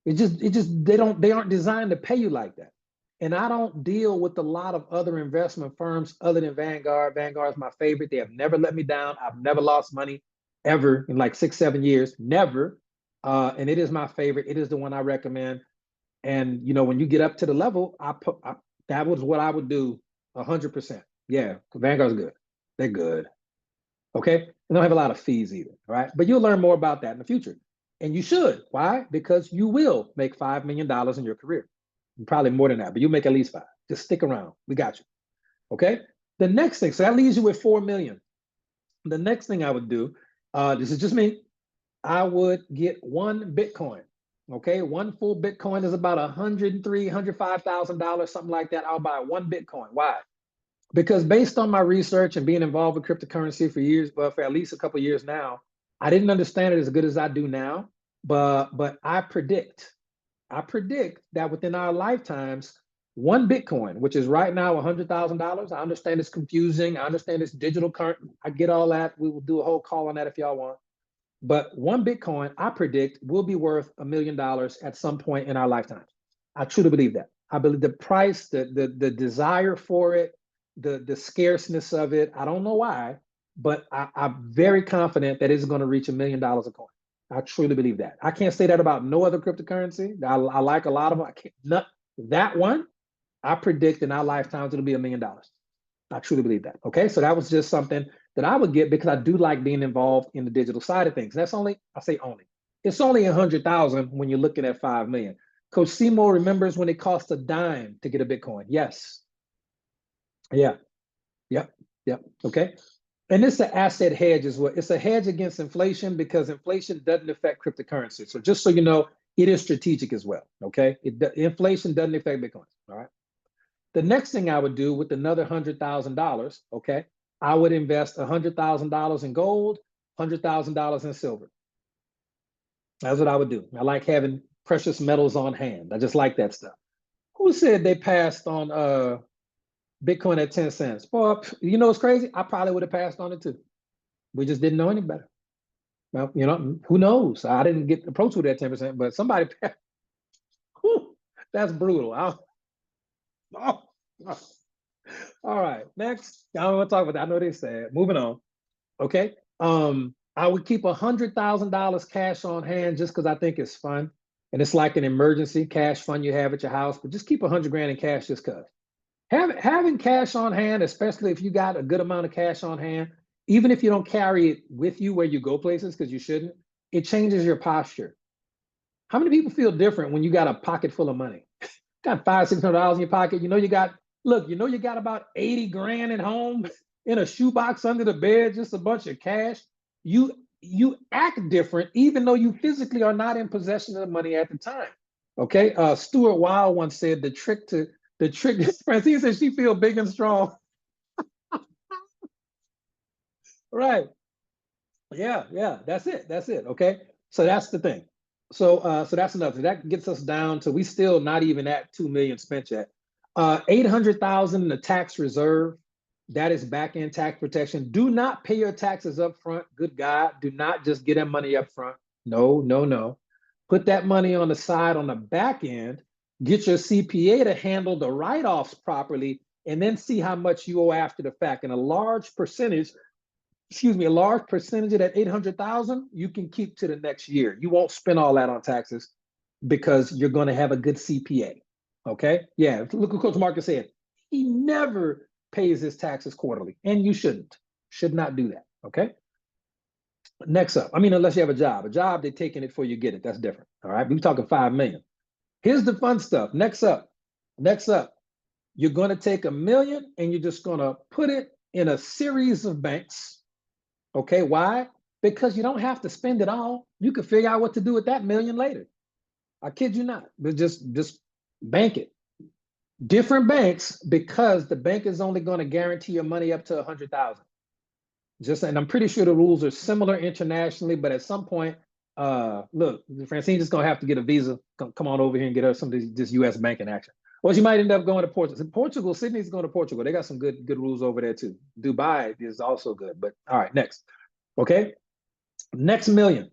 They aren't designed to pay you like that. And I don't deal with a lot of other investment firms other than Vanguard. Vanguard is my favorite. They have never let me down. I've never lost money ever in like 6-7 years, never. And it is my favorite. It is the one I recommend. And you know, when you get up to the level, that was what I would do 100%. Yeah, Vanguard's good. They're good. Okay, they don't have a lot of fees either, right? But you'll learn more about that in the future. And you should. Why? Because you will make $5 million in your career. Probably more than that, but you'll make at least 5. Just stick around. We got you. Okay. The next thing, so that leaves you with 4 million. The next thing I would do, this is just me, I would get 1 Bitcoin. Okay, 1 full Bitcoin is about $103,000, $105,000, something like that. I'll buy 1 Bitcoin. Why? Because based on my research and being involved with cryptocurrency for years, but for at least a couple of years now, I didn't understand it as good as I do now. But I predict that within our lifetimes, 1 Bitcoin, which is right now $100,000. I understand it's confusing. I understand it's digital currency. I get all that. We will do a whole call on that if y'all want. But 1 Bitcoin, I predict, will be worth $1 million at some point in our lifetime. I truly believe that. I believe the price, the desire for it, the scarceness of it, I don't know why, but I'm very confident that it's going to reach $1 million a coin. I truly believe that. I can't say that about no other cryptocurrency. I like a lot of them. That one, I predict in our lifetimes it'll be $1 million. I truly believe that. Okay, so that was just something that I would get because I do like being involved in the digital side of things. That's only, I say only. It's only 100,000 when you're looking at 5 million. Coach Seymour remembers when it cost a dime to get a Bitcoin. Yes. Yeah. Yep. Okay. And it's an asset hedge as well. It's a hedge against inflation because inflation doesn't affect cryptocurrency. So just so you know, it is strategic as well. Okay. Inflation doesn't affect Bitcoin. All right. The next thing I would do with another $100,000, okay, I would invest $100,000 in gold, $100,000 in silver. That's what I would do. I like having precious metals on hand. I just like that stuff. Who said they passed on Bitcoin at 10 cents? Well, you know what's crazy? I probably would have passed on it too. We just didn't know any better. Well, you know, who knows? I didn't get approached with that 10%, but somebody, whew, that's brutal. Oh, oh. All right, next. I don't want to talk about that. I know they said. Moving on. Okay. I would keep $100,000 cash on hand just because I think it's fun. And it's like an emergency cash fund you have at your house, but just keep 100 grand in cash just because. Having cash on hand, especially if you got a good amount of cash on hand, even if you don't carry it with you where you go places, because you shouldn't, it changes your posture. How many people feel different when you got a pocket full of money? Got $500-600 in your pocket. You know you got, look, you know you got about 80 grand at home in a shoebox under the bed, just a bunch of cash. You act different, even though you physically are not in possession of the money at the time. Okay. Stuart Wilde once said the trick Francine says she feel big and strong. Right. Yeah, that's it. That's it. Okay. So that's the thing. So that's enough. That gets us down to we still not even at 2 million spent yet. 800,000 in the tax reserve. That is back end tax protection. Do not pay your taxes up front. Good God. Do not just get that money up front. No, no, no. Put that money on the side on the back end. Get your CPA to handle the write-offs properly, and then see how much you owe after the fact. And a large percentage a large percentage of that 800,000 you can keep to the next year. You won't spend all that on taxes because you're going to have a good CPA. Okay. Yeah. Look what Coach Marcus said. He never pays his taxes quarterly, and you should not do that. Okay. Next up, I mean, unless you have a job, they're taking it before you get it. That's different. All right. We're talking 5 million. Here's the fun stuff. Next up, you're going to take $1 million and you're just going to put it in a series of banks. Okay, why? Because you don't have to spend it all. You can figure out what to do with that $1 million later. I kid you not. But just bank it. Different banks, because the bank is only going to guarantee your money up to 100,000. And I'm pretty sure the rules are similar internationally, but at some point, look, Francine just gonna have to get a visa. Come on over here and get her some of this U.S. banking action. Or she might end up going to Portugal. Sydney's going to Portugal. They got some good rules over there too. Dubai is also good. But all right, next. Okay, next $1 million.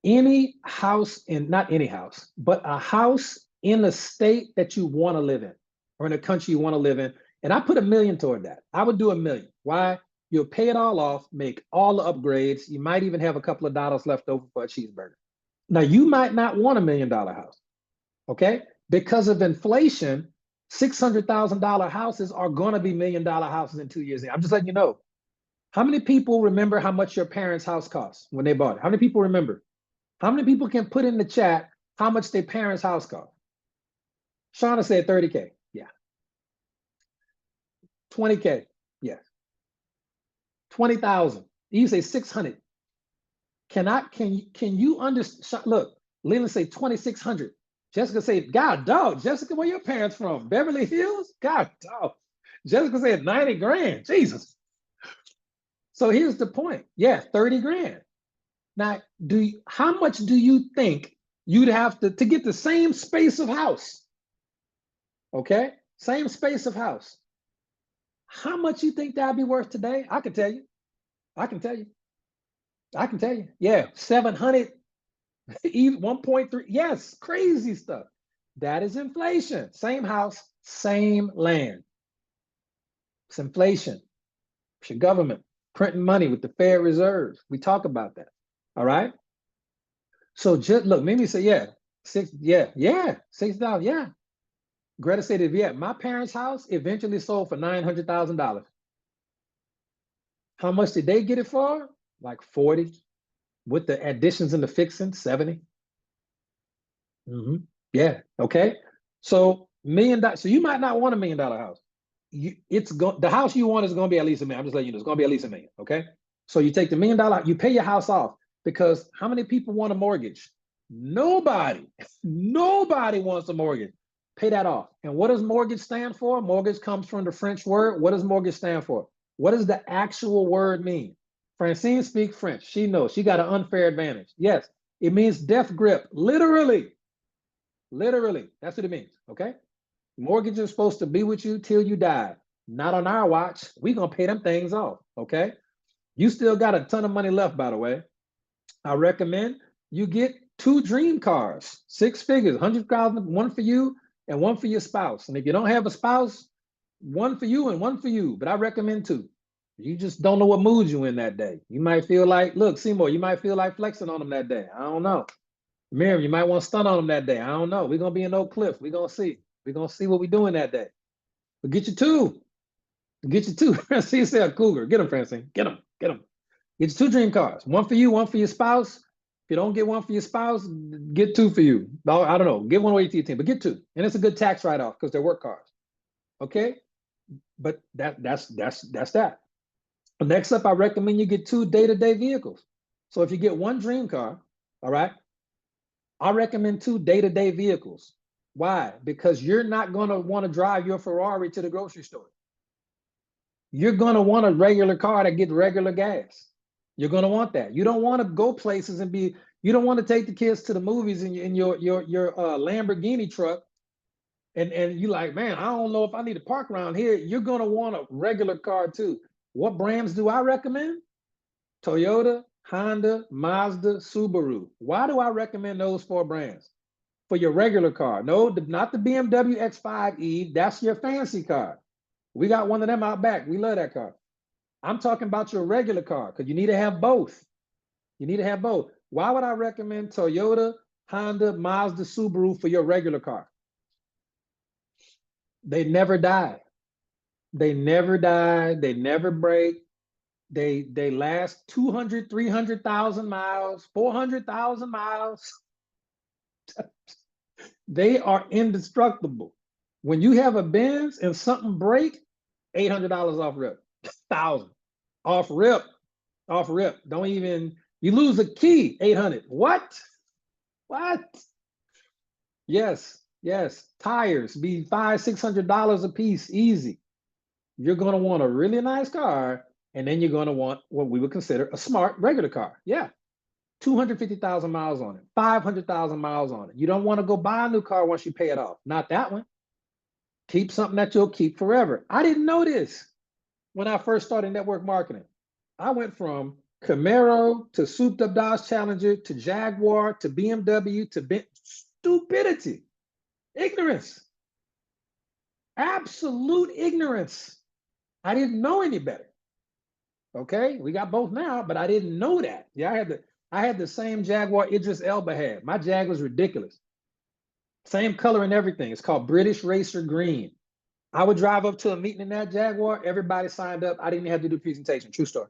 Any house not any house, but a house in a state that you want to live in, or in a country you want to live in. And I put $1 million toward that. I would do $1 million. Why? You'll pay it all off, make all the upgrades. You might even have a couple of dollars left over for a cheeseburger. Now, you might not want $1 million house. Okay, because of inflation, $600,000 houses are going to be $1 million houses in 2 years. I'm just letting you know. How many people remember how much your parents' house cost when they bought it? How many people remember? How many people can put in the chat how much their parents' house cost? Shauna said 30K. Yeah. 20K. Yes. 20,000. You say 600. Can you understand? Look, Leland say 2,600. Jessica said, God dog, Jessica, where your parents from? Beverly Hills? God dog. Jessica said 90 grand. Jesus. So here's the point. Yeah, 30 grand. Now, how much do you think you'd have to get the same space of house? Okay, same space of house. How much you think that'd be worth today? I can tell you. Yeah, 700, 1.3. Yes, crazy stuff. That is inflation. Same house, same land. It's inflation. It's your government printing money with the Fed Reserve. We talk about that. All right. So just look, Mimi said, yeah, $6,000. Yeah. Greta said, yeah, my parents' house eventually sold for $900,000. How much did they get it for? Like 40, with the additions and the fixing, 70. Yeah. Okay. So $1 million. So you might not want $1 million house. The house you want is going to be at least $1 million. I'm just letting you know, it's going to be at least $1 million. Okay. So you take the $1 million, you pay your house off, because how many people want a mortgage? Nobody. Nobody wants a mortgage. Pay that off. And what does mortgage stand for? Mortgage comes from the French word. What does mortgage stand for? What does the actual word mean? Francine speaks French. She knows. She got an unfair advantage. Yes, it means death grip. Literally. Literally. That's what it means. Okay. Mortgage is supposed to be with you till you die. Not on our watch. We're going to pay them things off. Okay. You still got a ton of money left, by the way. I recommend you get 2 dream cars, 6 figures, 100,000, one for you and one for your spouse. And if you don't have a spouse, one for you and one for you. But I recommend 2. You just don't know what mood you in that day. You might feel like, look, Seymour, you might feel like flexing on them that day. I don't know. Miriam, you might want to stun on them that day. I don't know. We're gonna be in Oak Cliff. We're gonna see. We're gonna see what we're doing that day. But get you 2. Get you 2. Francine said cougar. Get them, Francine. Get them. Get them. Get you 2 dream cars. One for you, one for your spouse. If you don't get one for your spouse, get 2 for you. I don't know. Get one away to your team, but get 2. And it's a good tax write-off because they're work cars. Okay? But that's that. Next up, I recommend you get 2 day-to-day vehicles. So if you get 1 dream car, all right, I recommend 2 day-to-day vehicles. Why? Because you're not going to want to drive your Ferrari to the grocery store. You're going to want a regular car that gets regular gas. You're going to want that. You don't want to go places and you don't want to take the kids to the movies in your Lamborghini truck. And you like, man, I don't know if I need to park around here. You're going to want a regular car too. What brands do I recommend? Toyota, Honda, Mazda, Subaru. Why do I recommend those 4 brands? For your regular car. No, not the BMW X5e. That's your fancy car. We got one of them out back. We love that car. I'm talking about your regular car because you need to have both. You need to have both. Why would I recommend Toyota, Honda, Mazda, Subaru for your regular car? They never die. They never die. They never break. They last 200, 300,000 miles, 400,000 miles. They are indestructible. When you have a Benz and something break, $800 off rip, 1,000 off rip, off rip. Don't even, you lose a key, 800. What? Yes. Tires be $500, $600 a piece, easy. You're gonna want a really nice car, and then you're gonna want what we would consider a smart regular car. Yeah, 250,000 miles on it, 500,000 miles on it. You don't want to go buy a new car once you pay it off. Not that one. Keep something that you'll keep forever. I didn't know this when I first started network marketing. I went from Camaro to souped up Dodge Challenger to Jaguar to BMW to stupidity, ignorance, absolute ignorance. I didn't know any better. Okay, we got both now, but I didn't know that. Yeah, I had the same Jaguar Idris Elba had. My Jag was ridiculous. Same color and everything. It's called British Racer Green. I would drive up to a meeting in that Jaguar. Everybody signed up. I didn't even have to do a presentation. True story.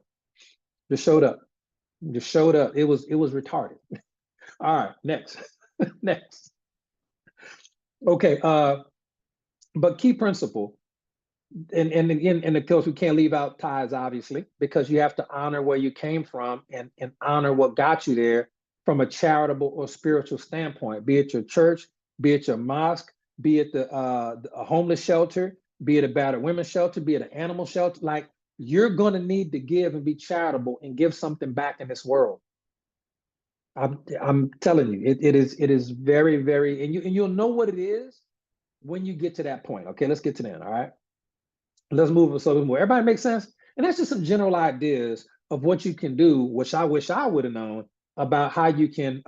Just showed up. Just showed up. It was retarded. All right, next. Next. Okay, but key principle, and again, and of course, we can't leave out ties, obviously, because you have to honor where you came from and honor what got you there from a charitable or spiritual standpoint, be it your church, be it your mosque, be it a homeless shelter, be it a battered women's shelter, be it an animal shelter. Like, you're going to need to give and be charitable and give something back in this world. I'm telling you, it is very, very, and you'll know what it is when you get to that point. Okay, let's get to that. All right, let's move a little more. Everybody makes sense? And that's just some general ideas of what you can do, which I wish I would have known about how you can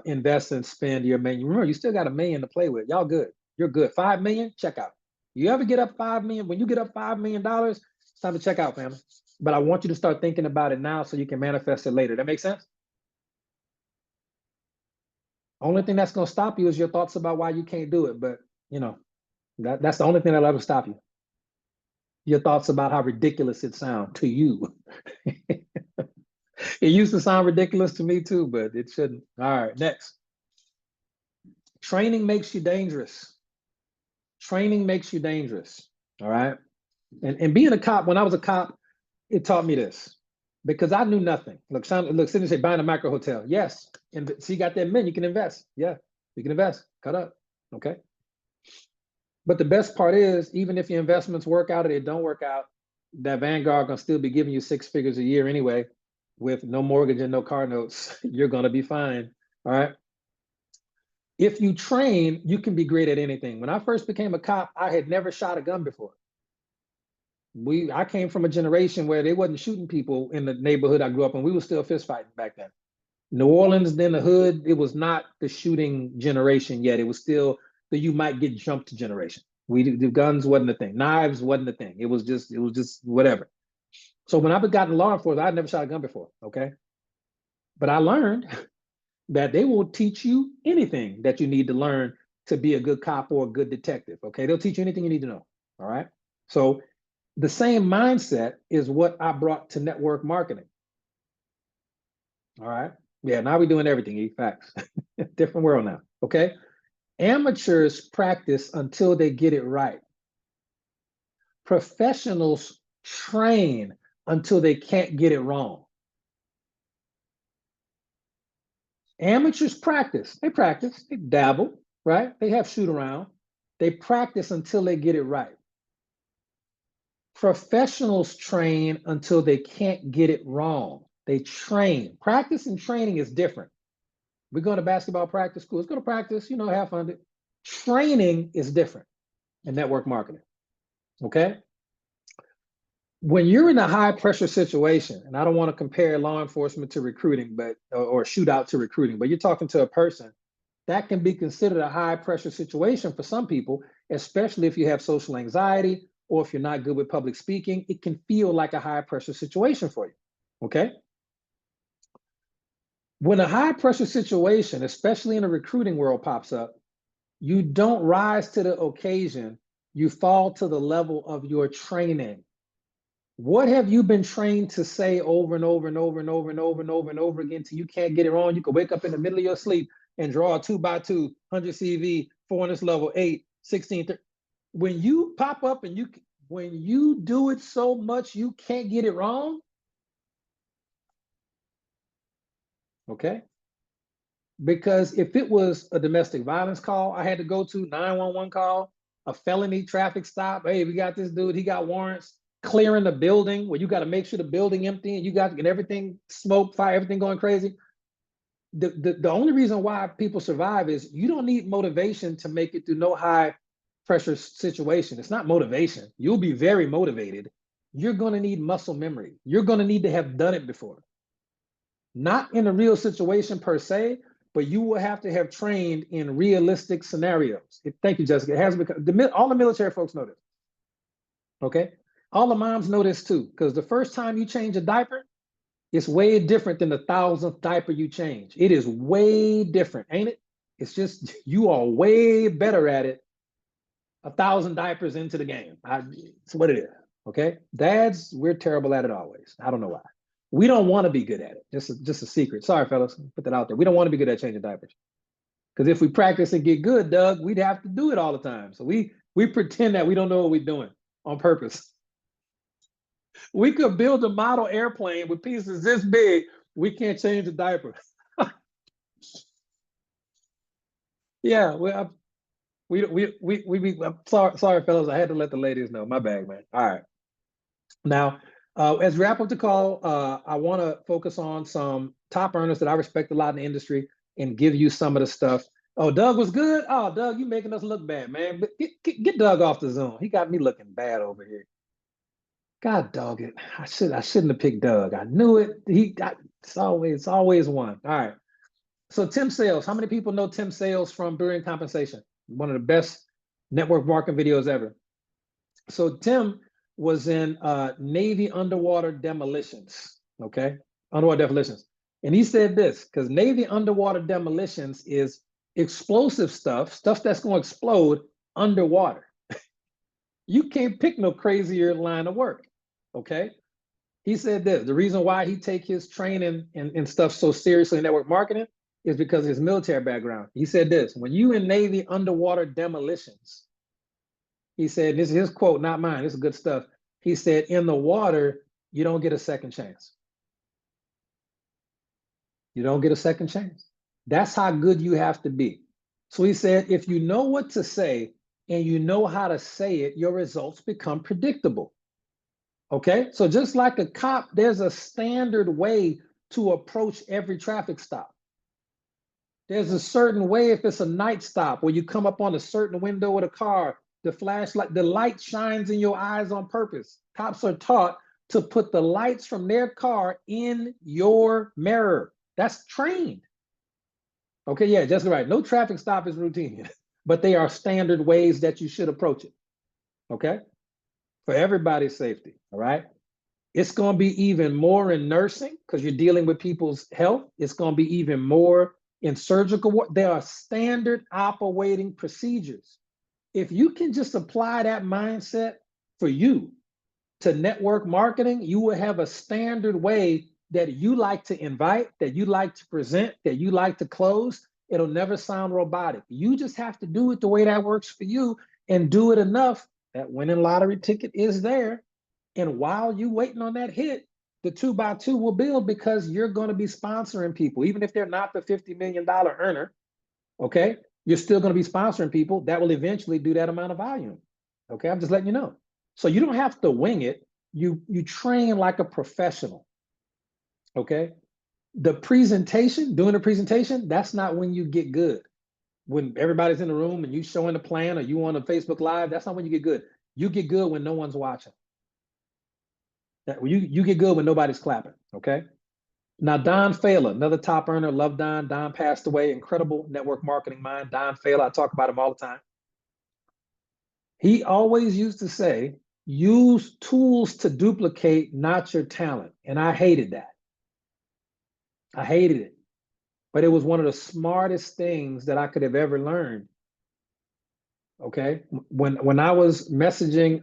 invest and spend your million. Remember, you still got $1 million to play with. Y'all good. You're good. 5 million, check out. You ever get up 5 million? When you get up $5 million, it's time to check out, family. But I want you to start thinking about it now so you can manifest it later. That makes sense? Only thing that's going to stop you is your thoughts about why you can't do it. But, you know, that's the only thing that'll ever stop you. Your thoughts about how ridiculous it sounds to you. It used to sound ridiculous to me too, but it shouldn't. All right, next. Training makes you dangerous. Training makes you dangerous. All right. And being a cop, when I was a cop, it taught me this because I knew nothing. Look, Sydney say buying a micro hotel. Yes. And so you got that million, you can invest. Yeah, you can invest. Cut up. Okay. But the best part is, even if your investments work out or they don't work out, that Vanguard gonna still be giving you 6 figures a year anyway, with no mortgage and no car notes. You're gonna be fine. All right. If you train, you can be great at anything. When I first became a cop, I had never shot a gun before. I came from a generation where they wasn't shooting people in the neighborhood I grew up in. We were still fist fighting back then. New Orleans, then the hood, it was not the shooting generation yet. It was still the you might get jumped generation. The guns wasn't a thing. Knives wasn't a thing. It was just whatever. So when I got in law enforcement, I'd never shot a gun before. Okay. But I learned that they will teach you anything that you need to learn to be a good cop or a good detective. Okay. They'll teach you anything you need to know. All right. So the same mindset is what I brought to network marketing. All right. Yeah, now we're doing everything, facts. Different world now. Okay. Amateurs practice until they get it right. Professionals train until they can't get it wrong. Amateurs practice. They dabble, right? They have shoot around. They practice until they get it right. Professionals train until they can't get it wrong. They train. Practice and training is different. We're going to basketball practice school. Let's go to practice, have fun. Training is different in network marketing. Okay. When you're in a high pressure situation, and I don't want to compare law enforcement to recruiting, or shootout to recruiting, but you're talking to a person, that can be considered a high pressure situation for some people, especially if you have social anxiety or if you're not good with public speaking. It can feel like a high pressure situation for you. Okay. When a high pressure situation, especially in the recruiting world, pops up, you don't rise to the occasion. You fall to the level of your training. What have you been trained to say over and over and over and over and over and over and over again till you can't get it wrong? You can wake up in the middle of your sleep and draw a 2x2, 100 CV, 400 level, 8, 16. When you pop up and when you do it so much you can't get it wrong, okay? Because if it was a domestic violence call I had to go to, 911 call, a felony traffic stop, hey, we got this dude, he got warrants, clearing the building where you got to make sure the building empty and you got to get everything, smoke, fire, everything going crazy. The only reason why people survive is you don't need motivation to make it through no high pressure situation. It's not motivation. You'll be very motivated. You're going to need muscle memory. You're going to need to have done it before. Not in a real situation per se, but you will have to have trained in realistic scenarios. Thank you, Jessica. It has become, all the military folks know this. Okay. All the moms know this too, because the first time you change a diaper, it's way different than the 1,000th diaper you change. It is way different, ain't it? It's just, you are way better at it 1,000 diapers into the game. It's what it is. Okay. Dads, we're terrible at it always. I don't know why. We don't want to be good at it. Just a secret. Sorry, fellas, put that out there. We don't want to be good at changing diapers. Because if we practice and get good, Doug, we'd have to do it all the time. So we pretend that we don't know what we're doing on purpose. We could build a model airplane with pieces this big. We can't change the diaper. Yeah, well, I'm sorry, fellas. I had to let the ladies know. My bad, man. All right. Now, as we wrap up the call, I want to focus on some top earners that I respect a lot in the industry and give you some of the stuff. Oh, Doug was good. Oh, Doug, you making us look bad, man. But get Doug off the Zoom. He got me looking bad over here. God dog it. I shouldn't have picked Doug. I knew it. It's always one. All right. So Tim Sales, how many people know Tim Sales from Brilliant Compensation? One of the best network marketing videos ever. So Tim was in Navy underwater demolitions, okay? Underwater demolitions. And he said this, because Navy underwater demolitions is explosive stuff that's going to explode underwater. You can't pick no crazier line of work, okay? He said this, the reason why he take his training and stuff so seriously in network marketing is because of his military background. He said this, when you in Navy underwater demolitions, he said, this is his quote, not mine, this is good stuff. He said, in the water, you don't get a second chance. You don't get a second chance. That's how good you have to be. So he said, if you know what to say and you know how to say it, your results become predictable. Okay, so just like a cop, there's a standard way to approach every traffic stop. There's a certain way if it's a night stop where you come up on a certain window of the car The flashlight, the light shines in your eyes on purpose. Cops are taught to put the lights from their car in your mirror. That's trained. Okay, yeah, just right. No traffic stop is routine, but they are standard ways that you should approach it. Okay, for everybody's safety. All right. It's going to be even more in nursing because you're dealing with people's health. It's going to be even more in surgical work. There are standard operating procedures. If you can just apply that mindset for you to network marketing, you will have a standard way that you like to invite, that you like to present, that you like to close. It'll never sound robotic. You just have to do it the way that works for you and do it enough that winning lottery ticket is there. And while you waiting on that hit, the 2x2 will build because you're going to be sponsoring people, even if they're not the $50 million earner. Okay, you're still going to be sponsoring people that will eventually do that amount of volume. Okay, I'm just letting you know. So you don't have to wing it. You train like a professional. Okay, the presentation, doing a presentation, that's not when you get good. When everybody's in the room and you showing the plan or you on a Facebook Live, that's not when you get good. You get good when no one's watching. You get good when nobody's clapping. Okay. Now, Don Failer, another top earner, love Don. Don passed away, incredible network marketing mind. Don Failer, I talk about him all the time. He always used to say, use tools to duplicate, not your talent. And I hated that. I hated it. But it was one of the smartest things that I could have ever learned. Okay. When I was messaging,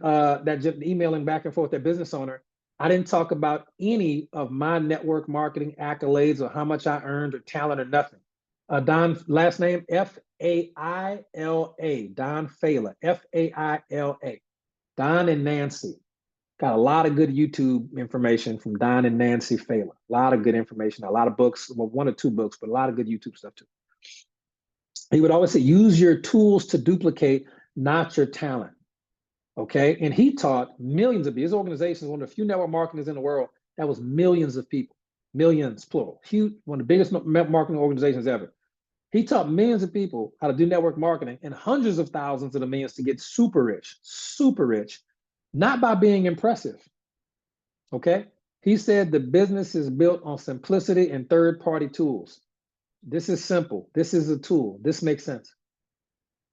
emailing back and forth, that business owner, I didn't talk about any of my network marketing accolades or how much I earned or talent or nothing. Don, last name, F-A-I-L-A, Don Failer, F-A-I-L-A. Don and Nancy. Got a lot of good YouTube information from Don and Nancy Failer. A lot of good information, a lot of books, well, 1 or 2 books, but a lot of good YouTube stuff too. He would always say, use your tools to duplicate, not your talent. Okay. And he taught millions of people. His organization is one of the few network marketers in the world that was millions of people, millions plural, huge, one of the biggest marketing organizations ever. He taught millions of people how to do network marketing and hundreds of thousands of the millions to get super rich, not by being impressive. Okay. He said the business is built on simplicity and third-party tools. This is simple. This is a tool. This makes sense.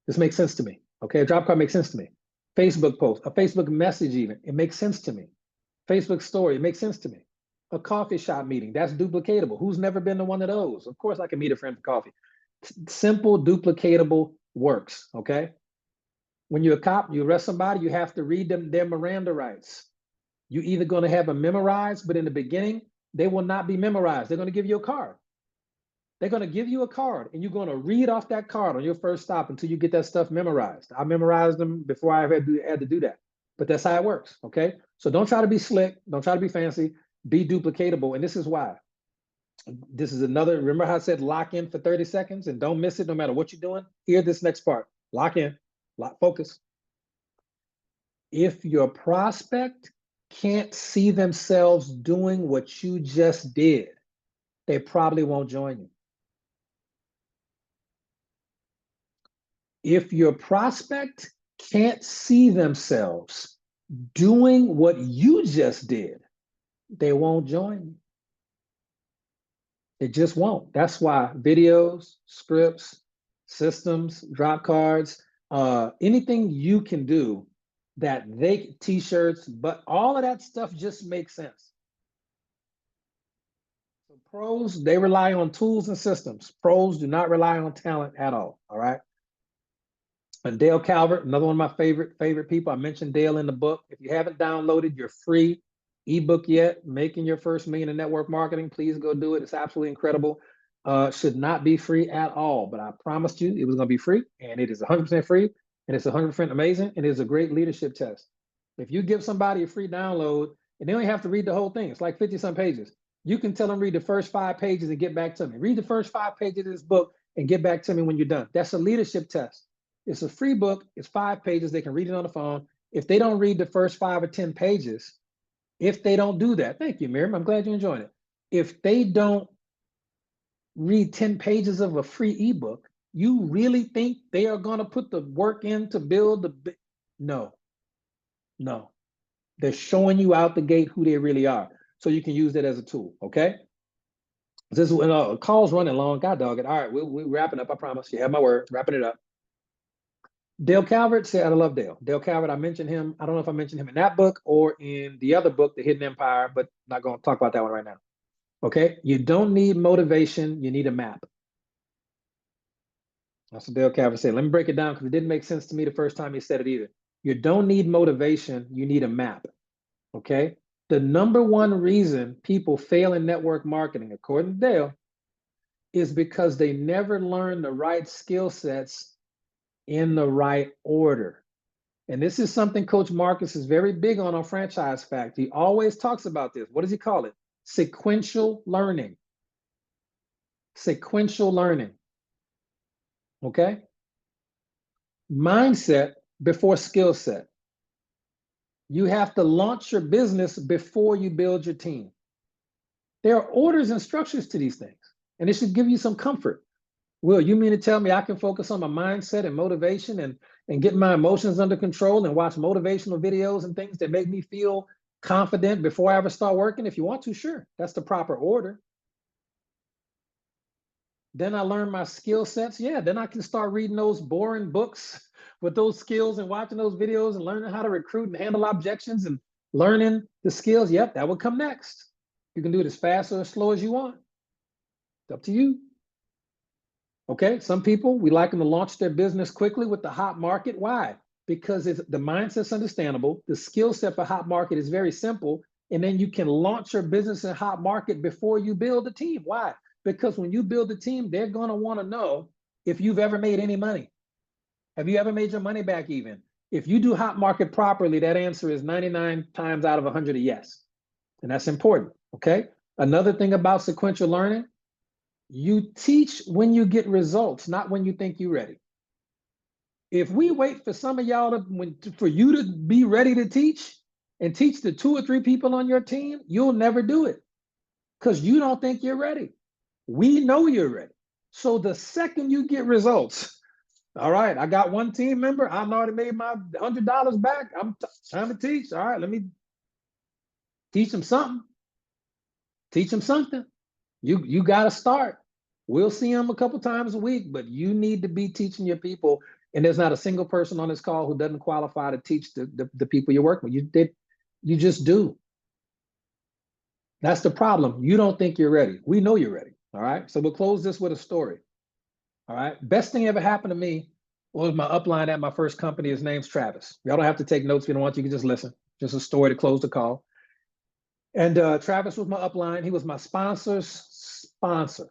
This makes sense to me. Okay. A drop card makes sense to me. Facebook post, a Facebook message even, it makes sense to me. Facebook story, it makes sense to me. A coffee shop meeting, that's duplicatable. Who's never been to one of those? Of course I can meet a friend for coffee. Simple, duplicatable works, okay? When you're a cop, you arrest somebody, you have to read them their Miranda rights. You're either gonna have them memorized, but in the beginning, they will not be memorized. They're gonna give you a card. They're going to give you a card and you're going to read off that card on your first stop until you get that stuff memorized. I memorized them before I had to do that, but that's how it works. Okay. So don't try to be slick. Don't try to be fancy, be duplicatable. And this is why. This is another, remember how I said lock in for 30 seconds and don't miss it no matter what you're doing? Hear this next part. Lock in, focus. If your prospect can't see themselves doing what you just did, they probably won't join you. If your prospect can't see themselves doing what you just did, they won't join you. They just won't. That's why videos, scripts, systems, drop cards, anything you can do that t-shirts, but all of that stuff just makes sense. So pros, they rely on tools and systems. Pros do not rely on talent at all right? And Dale Calvert, another one of my favorite people. I mentioned Dale in the book. If you haven't downloaded your free ebook yet, Making Your First Million in Network Marketing, please go do it. It's absolutely incredible. Should not be free at all, but I promised you it was going to be free, and it is 100% free, and it's 100% amazing, and it is a great leadership test. If you give somebody a free download, and they only have to read the whole thing, it's like 50-some pages. You can tell them read the first 5 pages and get back to me. Read the first 5 pages of this book and get back to me when you're done. That's a leadership test. It's a free book. It's 5 pages. They can read it on the phone. If they don't read the first 5 or 10 pages, if they don't do that, thank you, Miriam. I'm glad you're enjoying it. If they don't read 10 pages of a free ebook, you really think they are going to put the work in to build No, no. They're showing you out the gate who they really are. So you can use that as a tool, okay? This call's running long. God dog it. All right, we're wrapping up. I promise. You have my word. Wrapping it up. Dale Calvert said, I love Dale. Dale Calvert, I mentioned him. I don't know if I mentioned him in that book or in the other book, The Hidden Empire, but not going to talk about that one right now. Okay? You don't need motivation. You need a map. That's what Dale Calvert said. Let me break it down because it didn't make sense to me the first time he said it either. You don't need motivation. You need a map. Okay? The number one reason people fail in network marketing, according to Dale, is because they never learn the right skill sets in the right order. And this is something Coach Marcus is very big on Franchise Fact. He always talks about this. What does he call it? Sequential learning. Sequential learning. Okay? Mindset before skill set. You have to launch your business before you build your team. There are orders and structures to these things, and it should give you some comfort. Will, you mean to tell me I can focus on my mindset and motivation and get my emotions under control and watch motivational videos and things that make me feel confident before I ever start working? If you want to, sure. That's the proper order. Then I learn my skill sets. Yeah, then I can start reading those boring books with those skills and watching those videos and learning how to recruit and handle objections and learning the skills. Yep, that will come next. You can do it as fast or as slow as you want. It's up to you. Okay, some people, we like them to launch their business quickly with the hot market. Why? Because the mindset's understandable. The skill set for hot market is very simple. And then you can launch your business in hot market before you build a team. Why? Because when you build a team, they're going to want to know if you've ever made any money. Have you ever made your money back even? If you do hot market properly, that answer is 99 times out of 100 a yes. And that's important, okay? Another thing about sequential learning, you teach when you get results, not when you think you're ready. If we wait for some of y'all for you to be ready to teach and teach the 2 or 3 people on your team, you'll never do it because you don't think you're ready. We know you're ready. So the second you get results, all right, I got one team member. I've already made my $100 back. I'm time to teach. All right, let me teach them something. Teach them something. You got to start. We'll see them a couple times a week, but you need to be teaching your people. And there's not a single person on this call who doesn't qualify to teach the people you're working with. You just do. That's the problem. You don't think you're ready. We know you're ready. All right. So we'll close this with a story. All right. Best thing ever happened to me was my upline at my first company. His name's Travis. Y'all don't have to take notes if you don't want to. You can just listen. Just a story to close the call. And Travis was my upline. He was my sponsor's sponsor.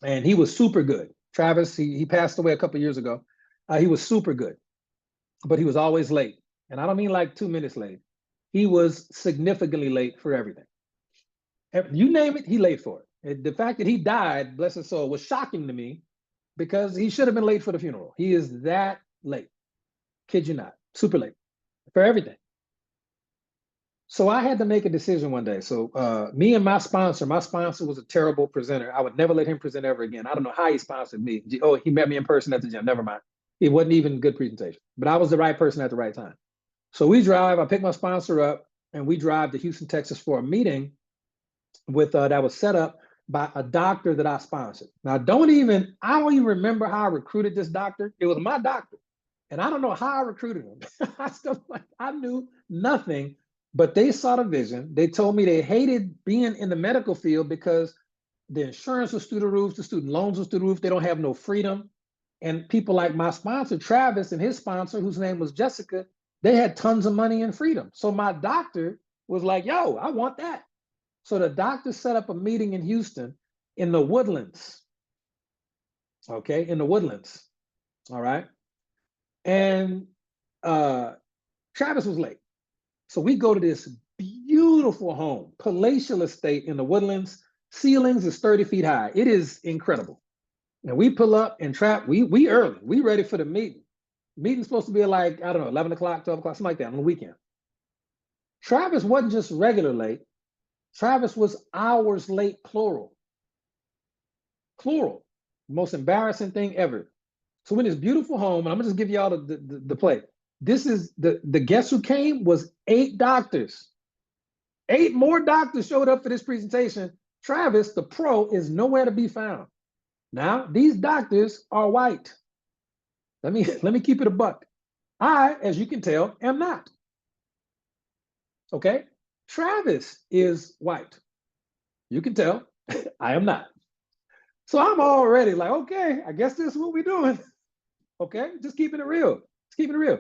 And he was super good. Travis, he passed away a couple of years ago. He was super good, but he was always late. And I don't mean like 2 minutes late. He was significantly late for everything. You name it, he late for it. The fact that he died, bless his soul, was shocking to me because he should have been late for the funeral. He is that late. Kid you not, super late for everything. So I had to make a decision one day. So me and my sponsor was a terrible presenter. I would never let him present ever again. I don't know how he sponsored me. Oh, he met me in person at the gym. Never mind. It wasn't even a good presentation, but I was the right person at the right time. So we drive, I pick my sponsor up and we drive to Houston, Texas for a meeting with that was set up by a doctor that I sponsored. Now, I don't even remember how I recruited this doctor. It was my doctor. And I don't know how I recruited him. I knew nothing, but they saw the vision. They told me they hated being in the medical field because the insurance was through the roof, the student loans was through the roof. They don't have no freedom. And people like my sponsor, Travis, and his sponsor, whose name was Jessica, they had tons of money and freedom. So my doctor was like, yo, I want that. So the doctor set up a meeting in Houston in the Woodlands. Okay, in the Woodlands. All right. And Travis was late. So we go to this beautiful home, palatial estate in the Woodlands. Ceilings is 30 feet high. It is incredible. And we pull up and we early. We ready for the meeting. Meeting's supposed to be like, I don't know, 11 o'clock, 12 o'clock, something like that on the weekend. Travis wasn't just regular late. Travis was hours late, plural. Plural. Most embarrassing thing ever. So we're in this beautiful home, and I'm gonna just give y'all the play. This is the guess who came was 8 doctors. 8 more doctors showed up for this presentation. Travis, the pro, is nowhere to be found. Now, these doctors are white. Let me keep it a buck. I, as you can tell, am not. Okay? Travis is white. You can tell I am not. So I'm already like, okay, I guess this is what we're doing. Okay, just keeping it real. Just keeping it real.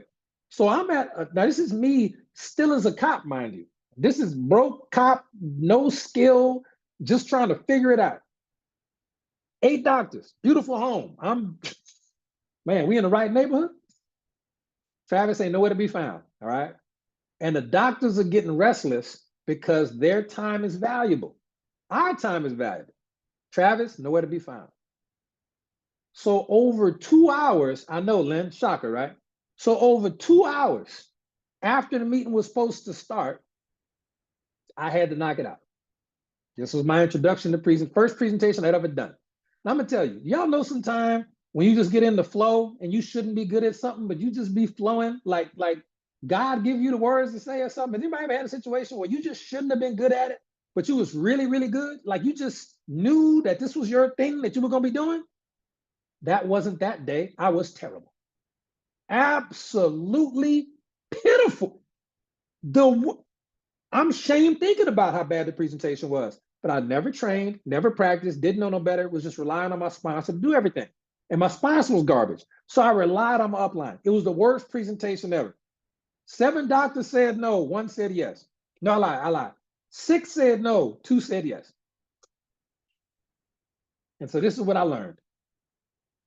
So I'm at, now this is me still as a cop, mind you. This is broke cop, no skill, just trying to figure it out. 8 doctors, beautiful home. Man, we in the right neighborhood? Travis ain't nowhere to be found, all right? And the doctors are getting restless because their time is valuable. Our time is valuable. Travis, nowhere to be found. So over 2 hours, I know, Lynn, shocker, right? So over 2 hours after the meeting was supposed to start, I had to knock it out. This was my introduction to first presentation I'd ever done. Now I'm gonna tell you, y'all know sometime when you just get in the flow and you shouldn't be good at something, but you just be flowing like God give you the words to say or something. Has anybody ever had a situation where you just shouldn't have been good at it, but you was really, really good? Like you just knew that this was your thing that you were gonna be doing? That wasn't that day. I was terrible. Absolutely pitiful. I'm ashamed thinking about how bad the presentation was, but I never trained, never practiced, didn't know no better, was just relying on my sponsor to do everything. And my sponsor was garbage. So I relied on my upline. It was the worst presentation ever. 7 doctors said no, 1 said yes. No, I lied. 6 said no, 2 said yes. And so this is what I learned.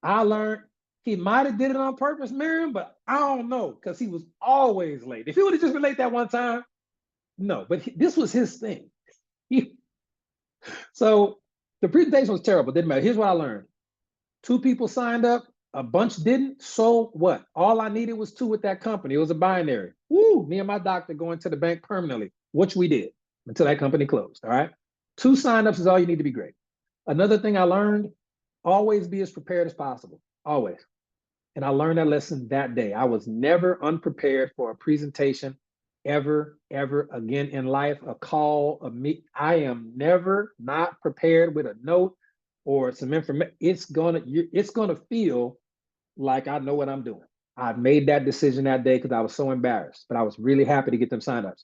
I learned he might have did it on purpose, Miriam, but I don't know, because he was always late. If he would have just been late that one time, no, but this was his thing. So the presentation was terrible. Didn't matter. Here's what I learned. 2 people signed up, a bunch didn't. So what? All I needed was 2 with that company. It was a binary. Woo! Me and my doctor going to the bank permanently, which we did until that company closed. All right. 2 signups is all you need to be great. Another thing I learned, always be as prepared as possible. Always. And I learned that lesson that day. I was never unprepared for a presentation ever again in life, a call, a meet. I am never not prepared with a note or some information. It's gonna feel like I know what I'm doing. I made that decision that day because I was so embarrassed, but I was really happy to get them signups.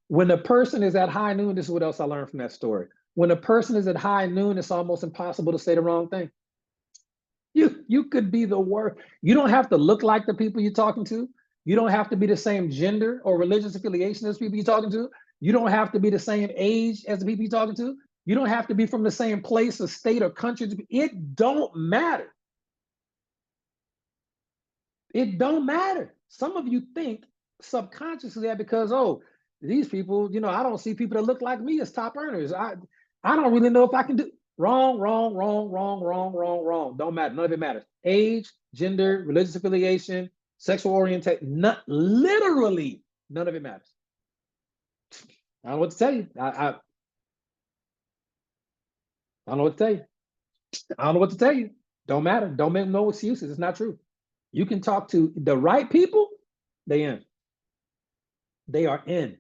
When a person is at high noon, this is what else I learned from that story. When a person is at high noon, it's almost impossible to say the wrong thing. You could be the worst. You don't have to look like the people you're talking to. You don't have to be the same gender or religious affiliation as people you're talking to. You don't have to be the same age as the people you're talking to. You don't have to be from the same place or state or country. It don't matter. It don't matter. Some of you think subconsciously that because, oh, these people, I don't see people that look like me as top earners. I don't really know if I can do. Wrong. Don't matter. None of it matters. Age, gender, religious affiliation, sexual orientation, literally none of it matters. I don't know what to tell you. I don't know what to tell you. I don't know what to tell you. Don't matter. Don't make no excuses. It's not true. You can talk to the right people, they in. They are in.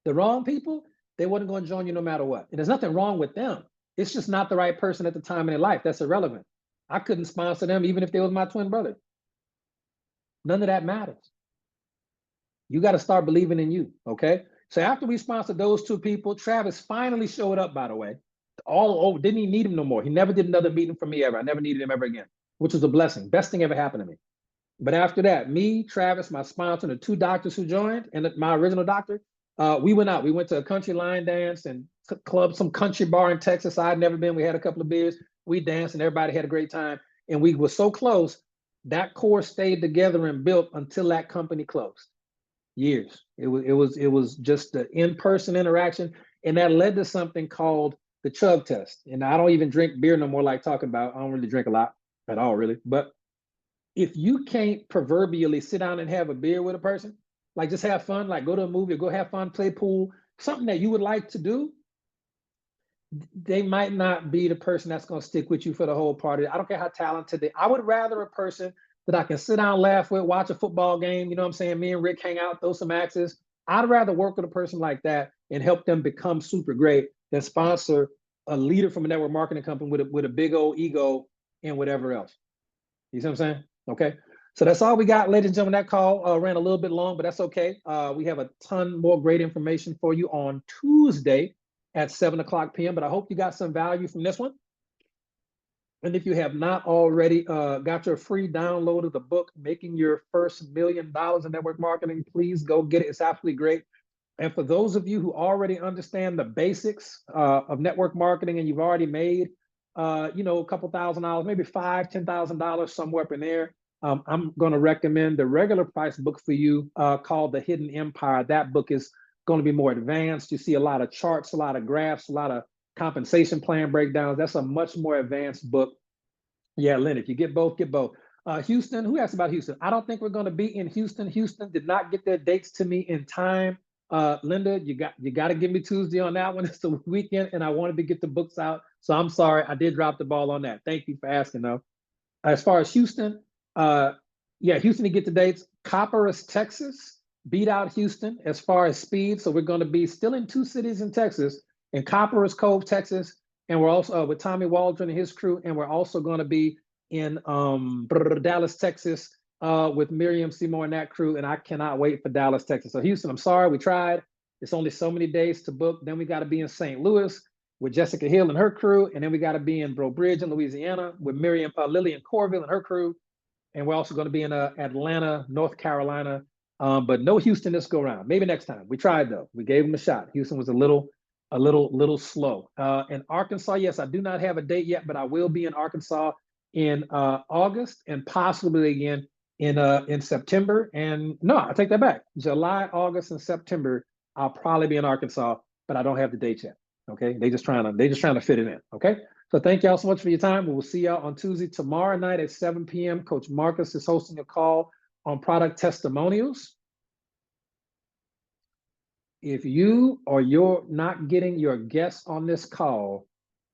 The wrong people, they wasn't going to join you no matter what. And there's nothing wrong with them. It's just not the right person at the time in their life. That's irrelevant. I couldn't sponsor them even if they was my twin brother. None of that matters. You got to start believing in you, okay? So after we sponsored those 2 people, Travis finally showed up, by the way. Didn't even need him no more. He never did another meeting for me ever. I never needed him ever again, which was a blessing. Best thing ever happened to me. But after that, me, Travis, my sponsor, and the 2 doctors who joined, and my original doctor, we went out. We went to a country line dance and club, some country bar in Texas I'd never been. We had a couple of beers. We danced and everybody had a great time. And we were so close, that core stayed together and built until that company closed. Years. It was just the in-person interaction. And that led to something called the chug test. And I don't even drink beer no more like talking about. I don't really drink a lot at all, really. But if you can't proverbially sit down and have a beer with a person, like just have fun, like go to a movie or go have fun, play pool, something that you would like to do, they might not be the person that's going to stick with you for the whole party. I don't care how talented they. I would rather a person that I can sit down, laugh with, watch a football game. You know what I'm saying? Me and Rick hang out, throw some axes. I'd rather work with a person like that and help them become super great than sponsor a leader from a network marketing company with a big old ego and whatever else. You see what I'm saying? Okay. So that's all we got, ladies and gentlemen. That call ran a little bit long, but that's okay. We have a ton more great information for you on Tuesday at 7:00 p.m. But I hope you got some value from this one. And if you have not already got your free download of the book, Making Your First $1 Million in Network Marketing, please go get it. It's absolutely great. And for those of you who already understand the basics of network marketing and you've already made, you know, a couple $1,000, maybe $5,000, $10,000 somewhere up in there, I'm going to recommend the regular price book for you called The Hidden Empire. That book is going to be more advanced. You see a lot of charts, a lot of graphs, a lot of compensation plan breakdowns. That's a much more advanced book. Yeah, Lynn, if you get both, get both. Houston, who asked about Houston? I don't think we're going to be in Houston. Houston did not get their dates to me in time. Linda, you got to give me Tuesday on that one. It's the weekend, and I wanted to get the books out. So I'm sorry, I did drop the ball on that. Thank you for asking, though. As far as Houston, yeah, Houston to get the dates. Copperas, Texas, beat out Houston as far as speed. So we're going to be still in 2 cities in Texas, in Copperas Cove, Texas, and we're also with Tommy Waldron and his crew, and we're also going to be in Dallas, Texas, with Miriam Seymour and that crew, and I cannot wait for Dallas, Texas. So Houston, I'm sorry, we tried. It's only so many days to book. Then we got to be in St. Louis with Jessica Hill and her crew, and then we got to be in Breaux Bridge in Louisiana with Lillian Corville and her crew, and we're also going to be in Atlanta, North Carolina, but no Houston this go around. Maybe next time. We tried though. We gave them a shot. Houston was a little slow. In Arkansas, yes, I do not have a date yet, but I will be in Arkansas in August and possibly again in September. And no, I take that back. July, August, and September, I'll probably be in Arkansas, but I don't have the date yet. Okay, they just trying to fit it in. Okay, so thank y'all so much for your time. We will see y'all on Tuesday tomorrow night at 7 p.m. Coach Marcus is hosting a call on product testimonials. If you or you're not getting your guests on this call,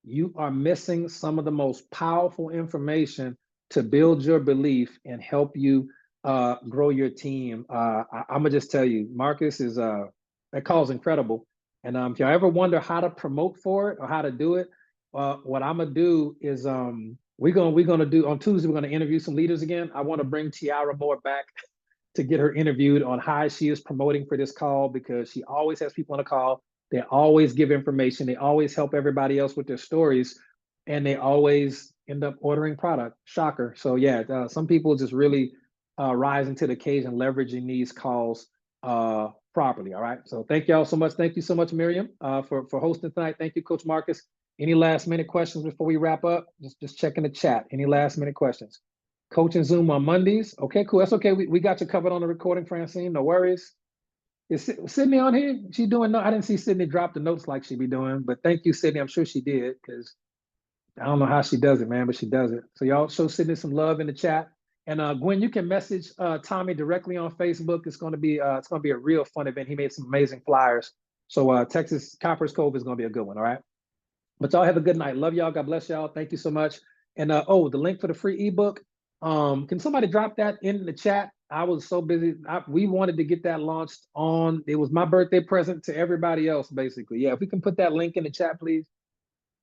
you are missing some of the most powerful information to build your belief and help you grow your team. I'm gonna just tell you, Marcus is that call is incredible. And if you ever wonder how to promote for it or how to do it, what I'm gonna do is we're gonna do on Tuesday. We're gonna interview some leaders again. I want to bring Tiara Moore back to get her interviewed on how she is promoting for this call, because she always has people on the call. They always give information. They always help everybody else with their stories, and they always end up ordering product. Shocker. So yeah, some people just really rising to the occasion, leveraging these calls properly. All right. So thank y'all so much. Thank you so much, Miriam, for hosting tonight. Thank you, Coach Marcus. Any last minute questions before we wrap up? Just checking the chat. Any last minute questions? Coaching Zoom on Mondays. Okay, cool. That's okay. We got you covered on the recording, Francine. No worries. Is Sydney on here? She doing no? I didn't see Sydney drop the notes like she be doing, but thank you, Sydney. I'm sure she did, because I don't know how she does it, man, but she does it. So y'all show Sydney some love in the chat. And Gwen, you can message Tommy directly on Facebook. It's gonna be a real fun event. He made some amazing flyers. So Texas Copperas Cove is gonna be a good one. All right. But y'all have a good night. Love y'all. God bless y'all. Thank you so much. And the link for the free ebook. Can somebody drop that in the chat? I was so busy. We wanted to get that launched on. It was my birthday present to everybody else, basically. Yeah, if we can put that link in the chat, please.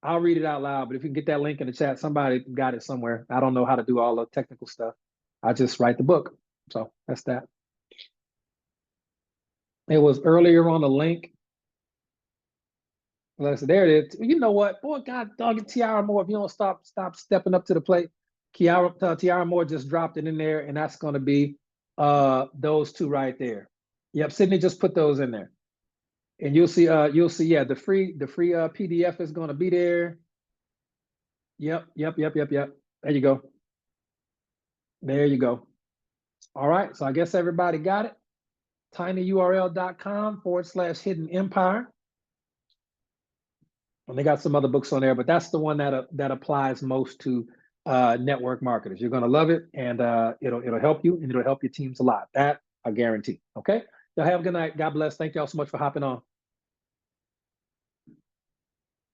I'll read it out loud. But if you can get that link in the chat, somebody got it somewhere. I don't know how to do all the technical stuff. I just write the book. So that's that. It was earlier on the link. There it is. You know what? Boy, God dog it, Tiara Moore. If you don't stop stepping up to the plate. Tiara Moore just dropped it in there, and that's going to be those two right there. Yep, Sydney just put those in there, and you'll see. Yeah, the free PDF is going to be there. Yep. There you go. There you go. All right. So I guess everybody got it. tinyurl.com/hidden empire. And they got some other books on there, but that's the one that applies most to network marketers. You're going to love it, and it'll help you, and it'll help your teams a lot. That I guarantee. Okay. Y'all have a good night. God bless. Thank y'all so much for hopping on.